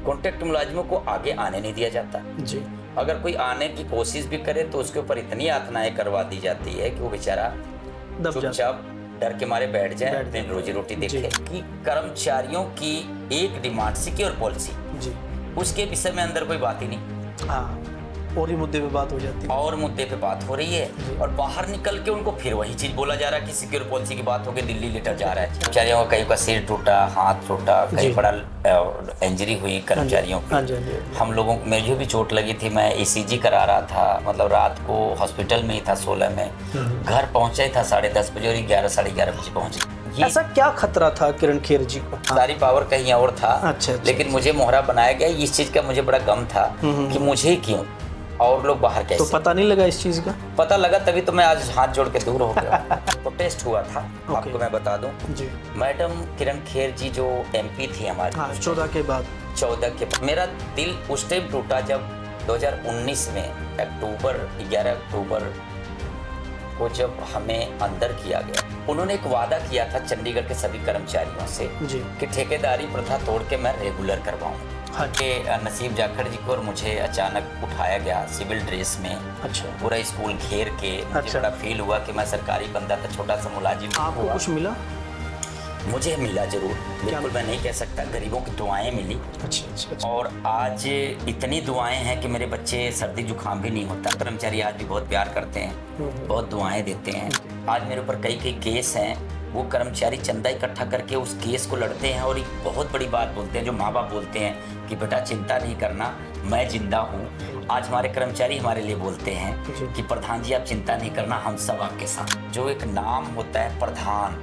Contract मुलाजिमों को आगे आने नहीं दिया जाता जी। अगर कोई आने की कोशिश भी करे तो उसके ऊपर इतनी यातनाएं करवा दी जाती है कि वो बेचारा दब जाता चुपचाप डर के मारे बैठ जाए, अपनी रोजी रोटी देखे। कि कर्मचारियों की एक डिमांड सिक्योर पॉलिसी, जी। उसके विषय में अंदर कोई बात ही नहीं। हाँ, और ही मुद्दे पे बात हो जाती है, और मुद्दे पे बात हो रही है और बाहर निकल के उनको फिर वही चीज बोला जा रहा है कि सिक्योर पॉलिसी की बात होकर दिल्ली लेटर जा रहा है। कर्मचारियों का कहीं का सिर टूटा, हाथ टूटा, कहीं बड़ा इंजरी हुई कर्मचारियों की। हम लोगों को, मुझे भी चोट लगी थी, मैं ECG करा रहा था, मतलब रात को हॉस्पिटल में ही था 16 में, घर पहुंचा ही था 10:30 बजे और 11 साढ़े 11 बजे पहुंचे। ऐसा क्या खतरा था किरण खेर जी को? सारी पावर कहीं और था। अच्छा। लेकिन मुझे मोहरा बनाया गया, इस चीज का मुझे बड़ा गम था कि मुझे ही क्यों और लोग बाहर कैसे। तो पता नहीं लगा इस चीज का? पता लगा तभी तो मैं आज हाथ जोड़ के दूर हो गया। प्रोटेस्ट हुआ था, आपको मैं बता दूं जी। मैडम किरण खेर जी जो MP थी हमारी, 14 के बाद, 14 के, मेरा दिल उस टाइम टूटा जब 2019 में 11 अक्टूबर को जब हमें अंदर किया गया। उन्होंने एक वादा किया था चंडीगढ़ के सभी कर्मचारियों से जी। कि ठेकेदारी प्रथा तोड़ के मैं रेगुलर करवाऊं। हाँ। कि नसीब जाखड़ जी को और मुझे अचानक उठाया गया सिविल ड्रेस में। अच्छा। पूरा स्कूल घेर के, मुझे बड़ा फील हुआ कि मैं सरकारी बंदा था, छोटा सा मुलाजिम। आपको कुछ मिला? मुझे मिला जरूर, बिल्कुल मैं नहीं कह सकता, गरीबों की दुआएं मिली। अच्छा। और आज इतनी दुआएं हैं कि मेरे बच्चे सर्दी जुकाम भी नहीं होता। कर्मचारी आज भी बहुत प्यार करते हैं, बहुत दुआएं देते हैं। आज मेरे ऊपर कई केस हैं, वो कर्मचारी चंदा इकट्ठा करके उस केस को लड़ते हैं और एक बहुत बड़ी बात बोलते हैं जो माँ बाप बोलते हैं कि बेटा चिंता नहीं करना, मैं जिंदा हूँ। आज हमारे कर्मचारी हमारे लिए बोलते हैं कि प्रधान जी आप चिंता नहीं करना, हम सब आपके साथ। जो एक नाम होता है प्रधान,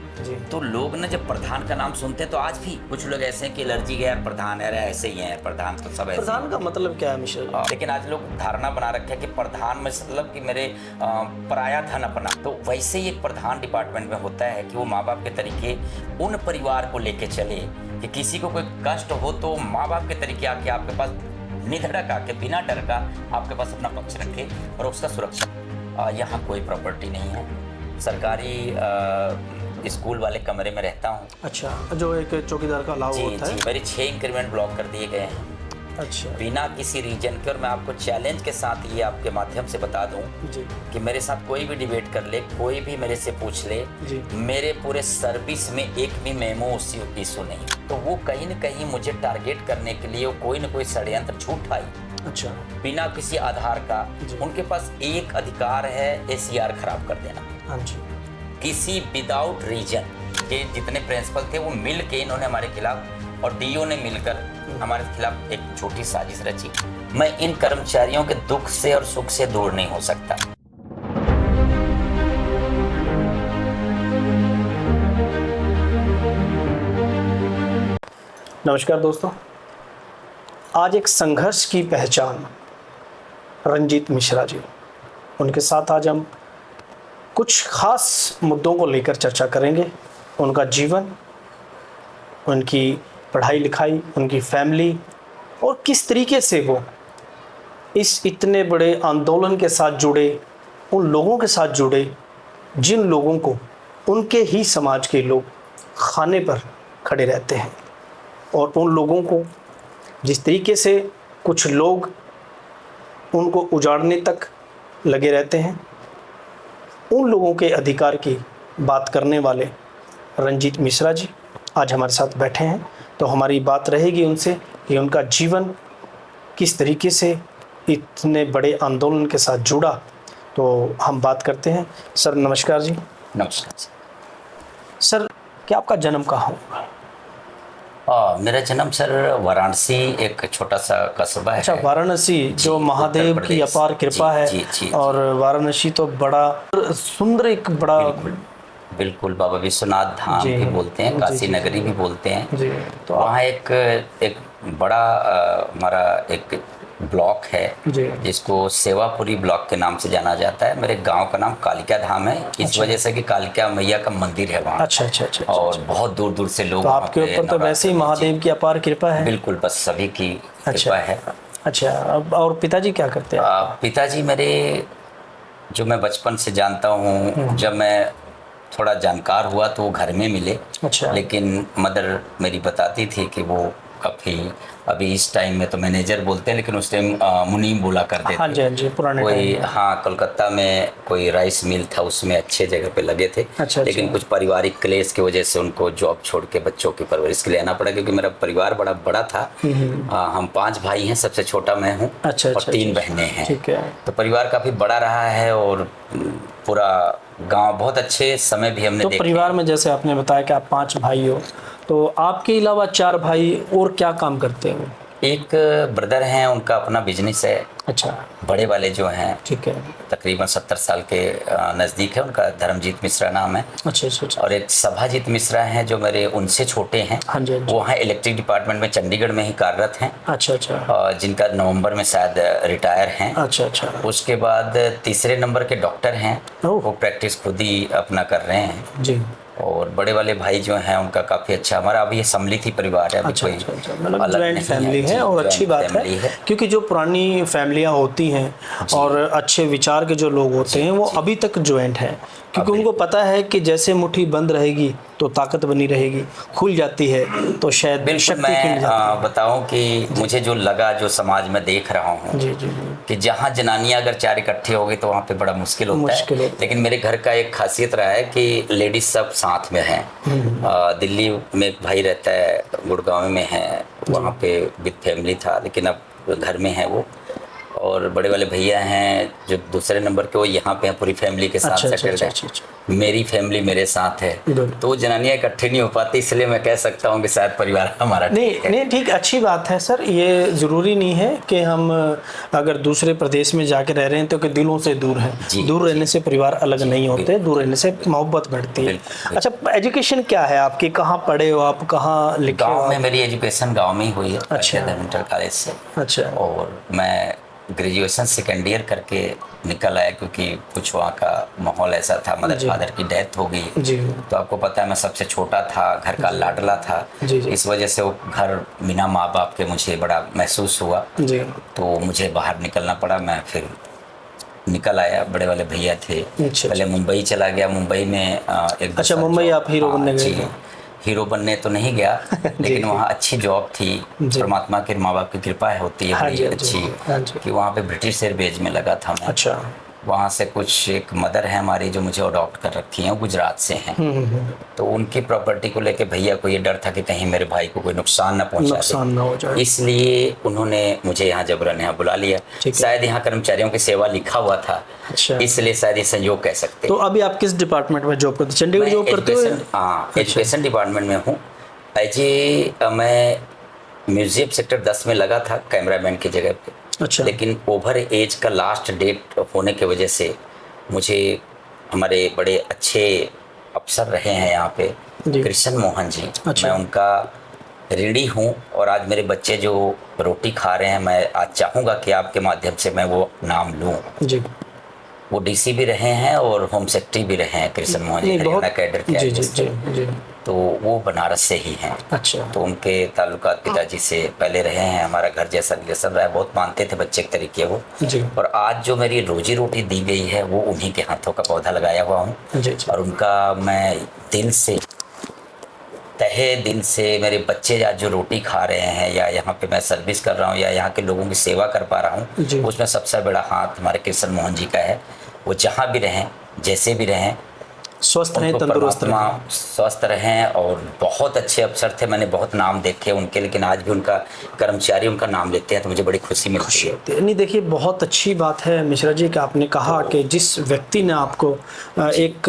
तो लोग ना जब प्रधान का नाम सुनते हैं तो आज भी कुछ लोग ऐसे हैं कि एलर्जी है यार प्रधान है, ऐसे ही है प्रधान, तो सब ऐसे। प्रधान का मतलब क्या है मिश्रा? लेकिन आज लोग धारणा बना रखे हैं कि प्रधान मतलब कि मेरे पराया धन अपना। तो वैसे ही एक प्रधान डिपार्टमेंट में होता है कि वो माँ बाप के तरीके उन परिवार को लेके चले कि किसी को कोई कष्ट हो तो माँ बाप के तरीके आके आपके पास निधड़क आके बिना डर का आपके पास अपना पक्ष रखे और उसका सुरक्षा। यहाँ कोई प्रॉपर्टी नहीं है, सरकारी स्कूल वाले कमरे में रहता हूँ। अच्छा, जो एक चौकीदार का अलाव होता है। मेरे 6 इंक्रीमेंट ब्लॉक कर दिए गए हैं। अच्छा। बिना किसी रीजन के। और मैं आपको चैलेंज के साथ ये आपके माध्यम से बता दूं कि मेरे साथ कोई भी डिबेट कर ले, कोई भी मेरे से पूछ ले, मेरे पूरे सर्विस में एक भी मेमो इशू नहीं। तो वो कहीं न कहीं मुझे टारगेट करने के लिए कोई न कोई षड्यंत्र झूठा ही, अच्छा, बिना किसी आधार का। उनके पास एक अधिकार है ACR खराब कर देना। हाँ जी। किसी विदाउट रीजन के जितने प्रिंसिपल थे वो मिल के इन्होंने हमारे खिलाफ और DO ने मिलकर हमारे खिलाफ एक छोटी साजिश रची। मैं इन कर्मचारियों के दुख से और सुख से दूर नहीं हो सकता। नमस्कार दोस्तों, आज एक संघर्ष की पहचान रंजीत मिश्रा जी, उनके साथ आज हम कुछ खास मुद्दों को लेकर चर्चा करेंगे। उनका जीवन, उनकी पढ़ाई लिखाई, उनकी फैमिली और किस तरीके से वो इस इतने बड़े आंदोलन के साथ जुड़े, उन लोगों के साथ जुड़े जिन लोगों को उनके ही समाज के लोग खाने पर खड़े रहते हैं, और उन लोगों को जिस तरीके से कुछ लोग उनको उजाड़ने तक लगे रहते हैं, उन लोगों के अधिकार की बात करने वाले रंजीत मिश्रा जी आज हमारे साथ बैठे हैं। तो हमारी बात रहेगी उनसे कि उनका जीवन किस तरीके से इतने बड़े आंदोलन के साथ जुड़ा। तो हम बात करते हैं। सर नमस्कार जी। नमस्कार सर, क्या आपका जन्म कहाँ हुआ? मेरा जन्म सर वाराणसी, एक छोटा सा कस्बा है। अच्छा, वाराणसी, जो महादेव की अपार कृपा है। और वाराणसी तो बड़ा सुंदर, एक बड़ा बिल्कुल बाबा विश्वनाथ धाम भी बोलते हैं, काशी नगरी भी बोलते हैं। तो वहाँ एक बड़ा हमारा एक ब्लॉक है जिसको सेवापुरी ब्लॉक के नाम से जाना जाता है। मेरे गांव का नाम कालिका धाम है, इस वजह से कि कालिका मैया का मंदिर है वहाँ। अच्छा। और बहुत दूर दूर से लोग। तो आपके ऊपर तो वैसे ही महादेव की अपार कृपा है। बिल्कुल, बस सभी की कृपा है। अच्छा, और पिताजी क्या करते हैं? पिताजी मेरे, जो मैं बचपन से जानता हूँ, जब मैं थोड़ा जानकार हुआ तो वो घर में मिले। अच्छा। लेकिन मदर मेरी बताती थी कि वो काफ़ी, अभी इस टाइम में तो मैनेजर बोलते हैं, लेकिन उस टाइम मुनीम बोला करते हाँ थे। जी, हाँ जी, पुराने कोई, टाइम में। हाँ, कोलकाता में कोई राइस मिल था, उसमें अच्छे जगह पे लगे थे। अच्छा, लेकिन अच्छा। कुछ पारिवारिक क्लेश की वजह से उनको जॉब छोड़ के बच्चों की परवरिश के लिए आना पड़ा, क्योंकि मेरा परिवार बड़ा बड़ा था। हम 5 भाई हैं, सबसे छोटा मैं हूँ। अच्छा, और अच्छा, 3 अच्छा, बहनें हैं। ठीक है। तो परिवार काफ़ी बड़ा रहा है, और पूरा गांव, बहुत अच्छे समय भी हमने तो देखे परिवार हैं। में जैसे आपने बताया कि आप 5 भाई हो, तो आपके अलावा 4 भाई और क्या काम करते हैं? एक ब्रदर हैं, उनका अपना बिजनेस है। अच्छा, बड़े वाले जो हैं, ठीक है। तकरीबन 70 साल के नज़दीक है, उनका धर्मजीत मिश्रा नाम है। अच्छा, अच्छा, अच्छा। और एक सभाजीत मिश्रा हैं जो मेरे उनसे छोटे हैं। हाँ जी, हाँ जी। वो हैं इलेक्ट्रिक डिपार्टमेंट में चंडीगढ़ में ही कार्यरत हैं। अच्छा, अच्छा। जिनका नवंबर में शायद रिटायर हैं। अच्छा, अच्छा। उसके बाद तीसरे नंबर के डॉक्टर हैं, ओह! वो प्रैक्टिस खुद ही अपना कर रहे हैं। जी। और बड़े वाले भाई जो हैं, उनका काफ़ी अच्छा, हमारा अभी ये सम्मिलित ही परिवार है, अभी अच्छा, कोई अच्छा, अच्छा, मतलब अलग जॉइंट नहीं फैमिली है जी, और अच्छी जॉइंट बात है, फैमिली है। क्योंकि जो पुरानी फैमिलियाँ होती हैं और अच्छे विचार के जो लोग होते हैं, वो अभी तक जॉइंट हैं, क्योंकि उनको पता है कि जैसे मुट्ठी बंद रहेगी तो ताकत बनी रहेगी, खुल जाती है तो शायद बिल्कुल। शक्ति मैं खिल जाती है। बताऊं कि मुझे जो लगा, जो समाज में देख रहा हूँ, जी, जी, जी। कि जहाँ जनानियाँ अगर 4 इकट्ठी हो गई तो वहाँ पे बड़ा मुश्किल होता है। मुश्किल होता है। लेकिन मेरे घर का एक खासियत रहा है कि लेडीज सब साथ में हैं। दिल्ली में एक भाई रहता है, गुड़गांव में है, वहाँ पे विद फैमिली था, लेकिन अब घर में है वो। और बड़े वाले भैया हैं जो दूसरे नंबर के, वो यहाँ पे हैं, पूरी फैमिली के साथ अच्छा, अच्छा, सेटल्ड अच्छा, है। अच्छा, अच्छा। मेरी फैमिली मेरे साथ है, Good. तो वो जनानियाँ इकट्ठी नहीं हो पाती, इसलिए मैं कह सकता हूँ कि शायद परिवार हमारा नहीं ठीक है। नहीं, ठीक, अच्छी बात है सर। ये ज़रूरी नहीं है कि हम अगर दूसरे प्रदेश में जाके रह रहे हैं तो कि दिलों से दूर हैं। जी, दूर रहने से परिवार अलग नहीं होते, दूर रहने से मोहब्बत बढ़ती है। बिल्कुल। अच्छा, एजुकेशन क्या है आपकी? कहाँ पढ़े हो आप? कहाँ लिखे हो गांव में आप? मेरी एजुकेशन गांव में ही हुई है, अच्छा। धर्म इंटर कॉलेज से। अच्छा। और मैं ग्रेजुएशन सेकेंड ईयर करके निकल आया, क्योंकि कुछ वहाँ का माहौल ऐसा था, मदर जी। फादर की डेथ हो गई। जी। तो आपको पता है मैं सबसे छोटा था, घर का लाडला था। जी, जी। इस वजह से वो घर बिना माँ बाप के मुझे बड़ा महसूस हुआ। जी। तो मुझे बाहर निकलना पड़ा, मैं फिर निकल आया। बड़े वाले भैया थे, अच्छा, पहले अच्छा। मुंबई चला गया। मुंबई में एक अच्छा, मुंबई आप हीरो बनने गए थे? हीरो बनने तो नहीं गया, लेकिन जी। वहाँ अच्छी जॉब थी। जी। परमात्मा के, माँ बाप की कृपा होती है हाँ बड़ी जी, हाँ जी, अच्छी, हाँ जी। कि वहाँ पे ब्रिटिश एयरवेज में लगा था मैं। अच्छा। वहाँ से कुछ, एक मदर है हमारी जो मुझे अडॉप्ट कर रखी हैं, वो गुजरात से हैं। तो उनकी प्रॉपर्टी को लेके भैया को ये डर था कि कहीं मेरे भाई को कोई नुकसान न पहुंचा नुकसान ना हो जाए, इसलिए उन्होंने मुझे यहाँ जबरन यहाँ बुला लिया। ठीक है। शायद यहाँ कर्मचारियों की सेवा लिखा हुआ था, अच्छा। इसलिए शायद ये संयोग कह सकते तो हैं। अभी आप किस डिपार्टमेंट में जॉब करते हैं? चंडीगढ़ जॉब करते हो? हाँ, एजुकेशन डिपार्टमेंट में हूँ। मैं म्यूजियम सेक्टर 10 में लगा था कैमरामैन की जगह पे। अच्छा। लेकिन ओवर एज का लास्ट डेट होने की वजह से मुझे, हमारे बड़े अच्छे अफसर रहे हैं यहाँ पे, जी। कृष्ण मोहन जी, अच्छा। मैं उनका ऋणी हूँ। और आज मेरे बच्चे जो रोटी खा रहे हैं, मैं आज चाहूँगा कि आपके माध्यम से मैं वो नाम लूँ। जी। वो डीसी भी रहे हैं और होम सेक्रेटरी भी रहे हैं, कृष्ण मोहन जी, हरियाणा कैडर के जी, IAS जी, थे। जी। तो वो बनारस से ही हैं। अच्छा। तो उनके ताल्लुकात पिताजी से पहले रहे हैं, हमारा घर जैसा रिलेशन रहा है, बहुत मानते थे बच्चे के तरीके वो। जी। और आज जो मेरी रोजी रोटी दी गई है, वो उन्हीं के हाथों का पौधा लगाया हुआ हूँ। जी, जी। और उनका मैं दिल से, तहे दिल से, मेरे बच्चे आज जो रोटी खा रहे हैं, या यहाँ पे मैं सर्विस कर रहा हूँ, या यहाँ के लोगों की सेवा कर पा रहा जी। हूँ, उसमें सबसे बड़ा हाथ हमारे कृष्ण मोहन जी का है। वो जहाँ भी रहें, जैसे भी रहें, स्वस्थ रहें, उनको तंदुरुस्त परमात्मा रहें। स्वस्थ रहें। और बहुत अच्छे अफसर थे, मैंने बहुत नाम देखे उनके, लेकिन आज भी उनका कर्मचारी उनका नाम लेते हैं तो मुझे बड़ी खुशी मिलती है। नहीं, देखिए, बहुत अच्छी बात है मिश्रा जी कि आपने कहा कि जिस व्यक्ति ने आपको एक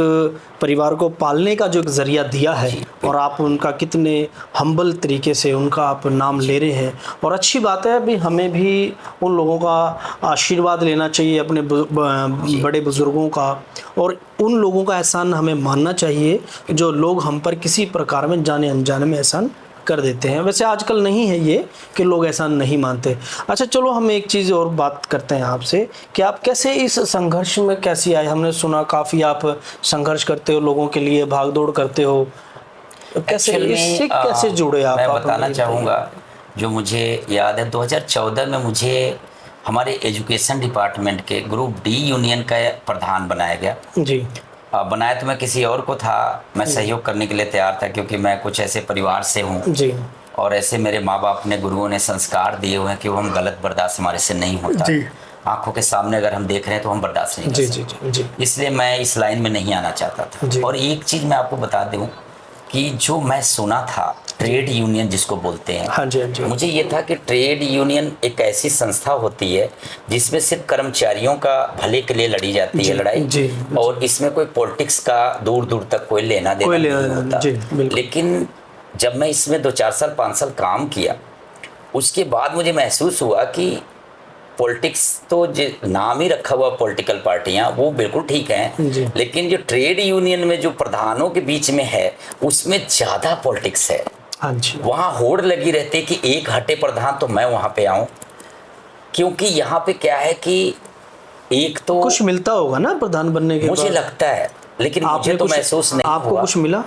परिवार को पालने का जो एक ज़रिया दिया है, और आप उनका कितने हम्बल तरीके से उनका आप नाम ले रहे हैं। और अच्छी बात है, अभी हमें भी उन लोगों का आशीर्वाद लेना चाहिए, अपने बड़े बुज़ुर्गों का, और उन लोगों का एहसान हमें मानना चाहिए जो लोग हम पर किसी प्रकार में जाने अनजाने में एहसान कर देते हैं। वैसे आजकल नहीं है ये कि लोग एहसान नहीं मानते। अच्छा, चलो हम एक चीज़ और बात करते हैं आपसे कि आप कैसे इस संघर्ष में कैसे आए? हमने सुना काफ़ी आप संघर्ष करते हो, लोगों के लिए भाग दौड़ करते हो, कैसे इससे कैसे जुड़े आप? मैं बताना चाहूँगा, जो मुझे याद है 2014 में मुझे हमारे एजुकेशन डिपार्टमेंट के ग्रुप डी यूनियन का प्रधान बनाया गया। जी। बनाया तो मैं किसी और को था, मैं सहयोग करने के लिए तैयार था, क्योंकि मैं कुछ ऐसे परिवार से हूँ जी। और ऐसे मेरे माँ बाप ने, गुरुओं ने संस्कार दिए हुए हैं कि वो हम गलत बर्दाश्त हमारे से नहीं होता। जी। आंखों के सामने अगर हम देख रहे हैं तो हम बर्दाश्त नहीं कर जी सकते। जी जी जी। इसलिए मैं इस लाइन में नहीं आना चाहता जी। था। और एक चीज़ मैं आपको बता दूं कि जो मैं सुना था, ट्रेड यूनियन जिसको बोलते हैं, हाँ जी हाँ जी। मुझे ये था कि ट्रेड यूनियन एक ऐसी संस्था होती है जिसमें सिर्फ कर्मचारियों का भले के लिए लड़ी जाती है लड़ाई, जी। और इसमें कोई पॉलिटिक्स का दूर दूर तक कोई लेना देना नहीं होता। जी बिल्कुल। लेकिन जब मैं इसमें 2-4 साल 5 साल काम किया, उसके बाद मुझे महसूस हुआ कि पॉलिटिक्स तो जो नाम ही रखा हुआ पॉलिटिकल पार्टियां, वो बिल्कुल ठीक हैं, लेकिन जो ट्रेड यूनियन में जो प्रधानों के बीच में है उसमें ज़्यादा पॉलिटिक्स है। हाँ जी। वहाँ होड़ लगी रहती है कि एक हटे प्रधान तो मैं वहाँ पे आऊँ, क्योंकि यहाँ पे क्या है कि एक तो कुछ मिलता होगा ना प्रधान बनने के मुझे बाद? लगता है, लेकिन मुझे तो महसूस नहीं आपको हुआ। कुछ मिला?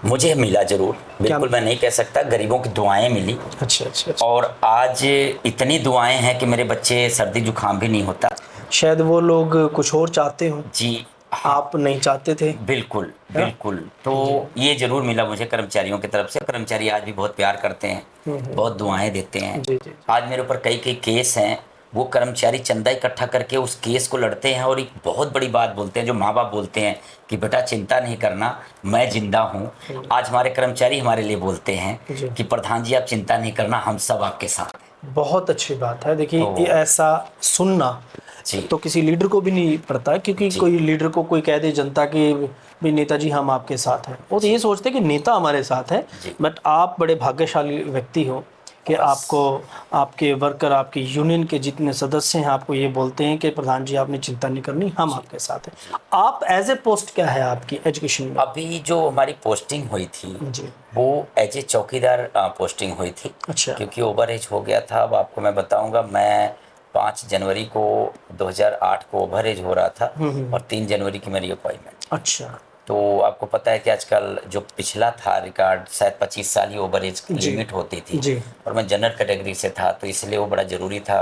मुझे मिला जरूर, बिल्कुल मैं नहीं कह सकता, गरीबों की दुआएं मिली। अच्छा अच्छा अच्छा। और आज इतनी दुआएं हैं कि मेरे बच्चे सर्दी जुकाम भी नहीं होता। शायद वो लोग कुछ और चाहते हो, जी आप नहीं चाहते थे। बिल्कुल बिल्कुल। तो ये जरूर मिला मुझे कर्मचारियों की तरफ से। कर्मचारी आज भी बहुत प्यार करते हैं, बहुत दुआएं देते हैं। जी जी। आज मेरे ऊपर कई कई केस हैं, वो कर्मचारी चंदा इकट्ठा करके उस केस को लड़ते हैं और एक बहुत बड़ी बात बोलते हैं, जो माँ बाप बोलते हैं कि बेटा चिंता नहीं करना, मैं जिंदा हूँ। आज हमारे कर्मचारी हमारे लिए बोलते हैं कि प्रधान जी आप चिंता नहीं करना, हम सब आपके साथ हैं। बहुत अच्छी बात है। देखिए ये ऐसा सुनना तो किसी लीडर को भी नहीं पड़ता, क्योंकि कोई लीडर को कोई कह दे जनता की भी नेताजी हम आपके साथ हैं, वो तो ये सोचते हैं कि नेता हमारे साथ है। बट आप बड़े भाग्यशाली व्यक्ति हो कि आपको आपके वर्कर, आपके यूनियन के जितने सदस्य हैं आपको ये बोलते हैं कि प्रधान जी आपने चिंता नहीं करनी, हम आपके साथ हैं। आप एज ए पोस्ट क्या है आपकी एजुकेशन में? अभी जो हमारी पोस्टिंग हुई थी जी। वो एज ए चौकीदार पोस्टिंग हुई थी। अच्छा। क्योंकि ओवर एज हो गया था। अब आपको मैं बताऊंगा, मैं 5 जनवरी को 2008 को ओवर एज हो रहा था और 3 जनवरी की मेरी अपॉइंटमेंट। अच्छा। तो आपको पता है कि आजकल जो पिछला था रिकॉर्ड, शायद 25 साल ही ओवर एज लिमिट होती थी। जी। और मैं जनरल कैटेगरी से था, तो इसलिए वो बड़ा ज़रूरी था।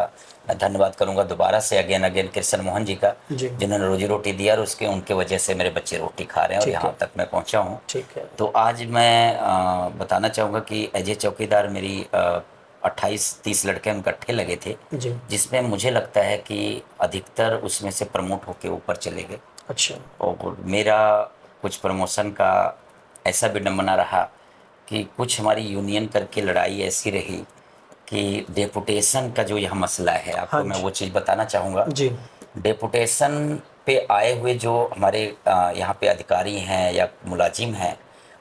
मैं धन्यवाद करूंगा दोबारा से अगेन कृष्ण मोहन जी का, जिन्होंने रोजी रोटी दिया, और उसके उनके वजह से मेरे बच्चे रोटी खा रहे हैं और यहाँ तक मैं पहुँचा हूँ। ठीक है। तो आज मैं बताना चाहूँगा कि एज ए चौकीदार मेरी 28-30 लड़के हम इकट्ठे लगे थे, जिसमें मुझे लगता है कि अधिकतर उसमें से प्रमोट होके ऊपर चले गए। अच्छा। और मेरा कुछ प्रमोशन का ऐसा विडंबना रहा कि कुछ हमारी यूनियन करके लड़ाई ऐसी रही कि डेपुटेशन का जो यह मसला है, आपको मैं वो चीज़ बताना चाहूँगा। डेपुटेशन पे आए हुए जो हमारे यहाँ पे अधिकारी हैं या मुलाजिम हैं,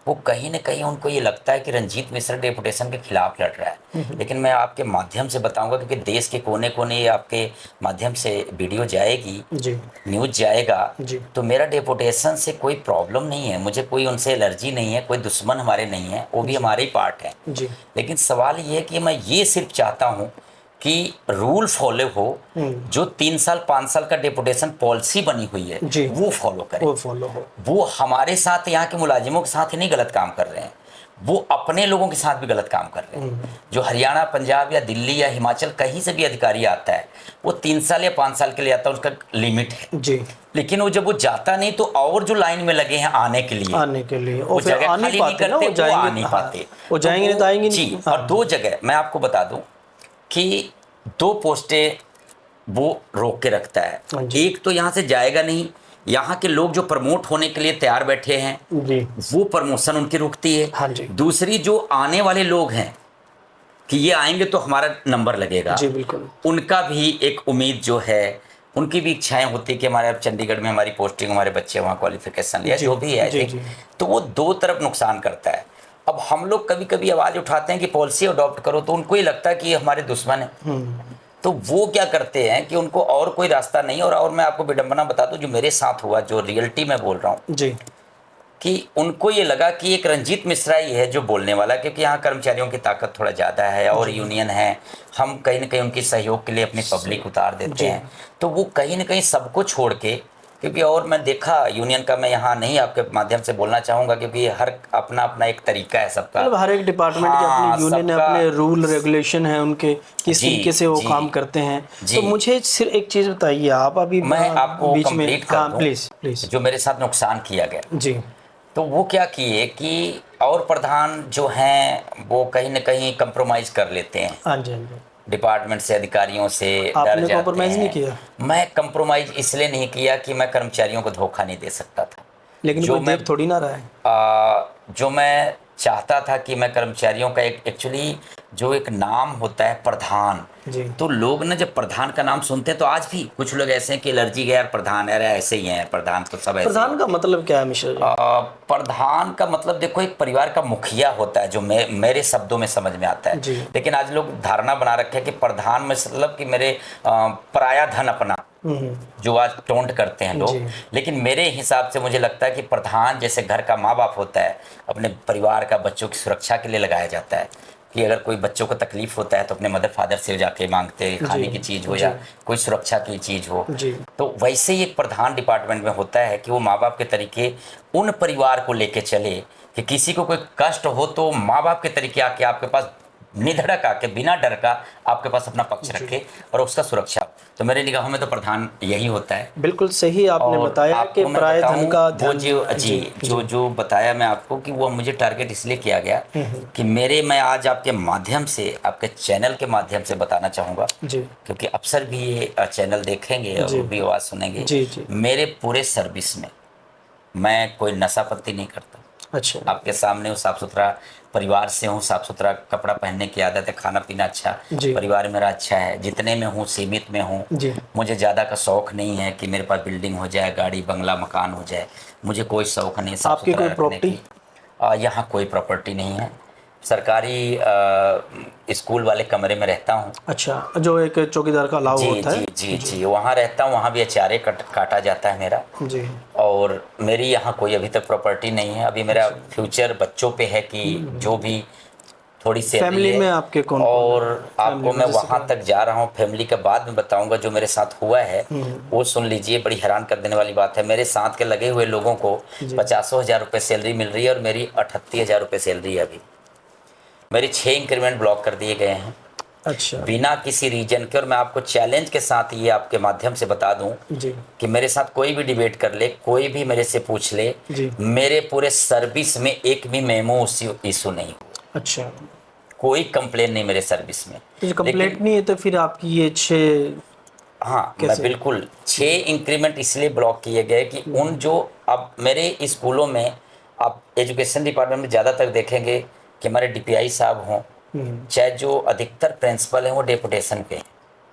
वो कहीं ना कहीं उनको ये लगता है कि रंजीत मिश्रा डेपुटेशन के खिलाफ लड़ रहा है। लेकिन मैं आपके माध्यम से बताऊंगा, क्योंकि देश के कोने कोने ये आपके माध्यम से वीडियो जाएगी, न्यूज़ जाएगा, तो मेरा डेपुटेशन से कोई प्रॉब्लम नहीं है, मुझे कोई उनसे एलर्जी नहीं है, कोई दुश्मन हमारे नहीं है, वो भी हमारे ही पार्ट है। लेकिन सवाल ये है कि मैं ये सिर्फ चाहता हूँ कि रूल फॉलो हो, जो 3 साल 5 साल का डेपुटेशन पॉलिसी बनी हुई है वो फॉलो करें, वो फॉलो हो। वो हमारे साथ, यहाँ के मुलाजिमों के साथ ही नहीं गलत काम कर रहे हैं, वो अपने लोगों के साथ भी गलत काम कर रहे हैं। जो हरियाणा, पंजाब या दिल्ली या हिमाचल कहीं से भी अधिकारी आता है, वो 3 साल या 5 साल के लिए आता है, उसका लिमिट है। लेकिन वो जब वो जाता नहीं तो और जो लाइन में लगे हैं आने के लिए वो जगह खाली नहीं करते, वो आ नहीं पाते, वो जाएंगे तो आएंगे नहीं। और 2 जगह मैं आपको बता दूं कि 2 पोस्टें वो रोक के रखता है। एक तो यहाँ से जाएगा नहीं, यहाँ के लोग जो प्रमोट होने के लिए तैयार बैठे हैं वो प्रमोशन उनकी रुकती है। दूसरी जो आने वाले लोग हैं कि ये आएंगे तो हमारा नंबर लगेगा, उनका भी एक उम्मीद जो है, उनकी भी इच्छाएं होती है कि हमारे अब चंडीगढ़ में हमारी पोस्टिंग, हमारे बच्चे वहाँ क्वालिफिकेशन लिया, जो भी है, तो वो 2 तरफ नुकसान करता है। अब हम लोग कभी कभी आवाज़ उठाते हैं कि पॉलिसी अडॉप्ट करो, तो उनको ही लगता है कि ये हमारे दुश्मन है। तो वो क्या करते हैं कि उनको और कोई रास्ता नहीं। और मैं आपको विडंबना बता दूं, जो मेरे साथ हुआ, जो रियलिटी में बोल रहा हूँ, कि उनको ये लगा कि एक रंजीत मिश्रा ही है जो बोलने वाला, क्योंकि यहाँ कर्मचारियों की ताकत थोड़ा ज़्यादा है और यूनियन है, हम कहीं ना कहीं उनकी सहयोग के लिए अपनी पब्लिक उतार देते हैं। तो वो कहीं ना कहीं सबको छोड़ के, क्योंकि और मैं देखा यूनियन का, मैं यहाँ नहीं आपके माध्यम से बोलना चाहूँगा, क्योंकि हर अपना अपना एक तरीका है सबका, मतलब हर एक डिपार्टमेंट के अपनी यूनियन है, अपने रूल रेगुलेशन है उनके, किस तरीके से वो काम करते हैं। तो मुझे सिर्फ एक चीज़ बताइए आप, अभी मैं आपको बीच में, कंप्लीट कर दूं, प्लीज जो मेरे साथ नुकसान किया गया, तो वो क्या किए कि और प्रधान जो हैं वो कहीं ना कहीं कंप्रोमाइज़ कर लेते हैं, हाँ जी, हाँ जी। डिपार्टमेंट से, अधिकारियों से डर आपने जाते कॉम्प्रोमाइज़ नहीं हैं। किया? मैं कंप्रोमाइज़ इसलिए नहीं किया कि मैं कर्मचारियों को धोखा नहीं दे सकता था। लेकिन जो कोई मैं देख थोड़ी ना रहा है। जो मैं चाहता था कि मैं कर्मचारियों का एक एक्चुअली जो एक नाम होता है प्रधान, जी। तो लोग ना जब प्रधान का नाम सुनते हैं तो आज भी कुछ लोग ऐसे हैं कि एलर्जी है यार, प्रधान यार ऐसे ही हैं, प्रधान तो सब ऐसे ही प्रधान का मतलब क्या है मिश्रा जी? प्रधान का मतलब देखो एक परिवार का मुखिया होता है, जो मेरे शब्दों में समझ में आता है। जी। लेकिन आज लोग धारणा बना रखे हैं कि प्रधान में मतलब कि मेरे पराया धन अपना, जो आज टोंट करते हैं जी। लोग। लेकिन मेरे हिसाब से मुझे लगता है कि प्रधान जैसे घर का माँ बाप होता है, अपने परिवार का बच्चों की सुरक्षा के लिए लगाया जाता है कि अगर कोई बच्चों को तकलीफ होता है तो अपने मदर फादर से जाके मांगते हैं, खाने जी, की चीज़ हो जी। या कोई सुरक्षा की चीज़ हो। जी। तो वैसे ही एक प्रधान डिपार्टमेंट में होता है कि वो माँ बाप के तरीके उन परिवार को लेके चले कि किसी को कोई कष्ट हो तो माँ बाप के तरीके आके आपके पास निधड़क आके बिना डर का आपके पास अपना पक्ष रखे और उसका सुरक्षा हो। तो मेरे निगाहों में तो प्रधान यही होता है। बिल्कुल सही आपने और बताया कि आपको मैं पराये धन बताऊं, का वो ध्यान। जो जी जो बताया मैं आपको कि वो मुझे टारगेट इसलिए किया गया कि मैं आज आपके माध्यम से, आपके चैनल के माध्यम से बताना चाहूँगा, जी। क्योंकि अफसर भी ये चैनल देखेंगे और जी। वो भी आवाज़ सुनेंगे। जी, जी। मेरे पूरे सर्विस में मैं कोई नशापत्ती नहीं करता। अच्छा। आपके सामने हूँ, साफ़ सुथरा परिवार से हूँ, साफ़ सुथरा कपड़ा पहनने की आदत है, खाना पीना अच्छा, जी। परिवार मेरा अच्छा है, जितने में हूँ सीमित में हूँ। जी। मुझे ज़्यादा का शौक़ नहीं है कि मेरे पास बिल्डिंग हो जाए, गाड़ी बंगला मकान हो जाए, मुझे कोई शौक़ नहीं साफ़ आपकी सुथरा कोई रखने प्रॉपर्टी? की। यहाँ कोई प्रॉपर्टी नहीं है। सरकारी स्कूल वाले कमरे में रहता हूँ। अच्छा, जो एक चौकीदार का अलाव जी होता है। जी जी जी, वहाँ रहता हूँ, वहाँ भी अचारे काटा जाता है मेरा। जी। और मेरी यहाँ कोई अभी तक प्रॉपर्टी नहीं है। अभी मेरा फ्यूचर बच्चों पे है कि जो भी थोड़ी सैलरी फैमिली में है। आपके कौन-कौन और है? आपको फैमिली में मैं जैसे वहाँ तक जा रहा हूँ, फैमिली के बाद में बताऊँगा जो मेरे साथ हुआ है। वो सुन लीजिए, बड़ी हैरान कर देने वाली बात है। मेरे साथ के लगे हुए लोगों को जी। 50,000 रुपये सैलरी मिल रही है और मेरी 38,000 रुपये सैलरी है। अभी मेरी 6 इंक्रीमेंट ब्लॉक कर दिए गए हैं अच्छा। बिना किसी रीजन के। और मैं आपको चैलेंज के साथ ये आपके माध्यम से बता दूं जी। कि मेरे साथ कोई भी डिबेट कर ले, कोई भी मेरे से पूछ ले, जी। मेरे पूरे सर्विस में एक भी मेमो इशू नहीं हुआ, अच्छा, कोई कंप्लेन नहीं मेरे सर्विस में। तो कंप्लेंट नहीं है तो फिर आपकी ये 6 हाँ, मैं कैसे? बिल्कुल 6 इंक्रीमेंट इसलिए ब्लॉक किए गए कि उन जो अब मेरे स्कूलों में, आप एजुकेशन डिपार्टमेंट में ज़्यादातर देखेंगे कि हमारे डीपीआई साहब हों, चाहे जो अधिकतर प्रिंसिपल हैं वो डेपुटेशन पे हैं।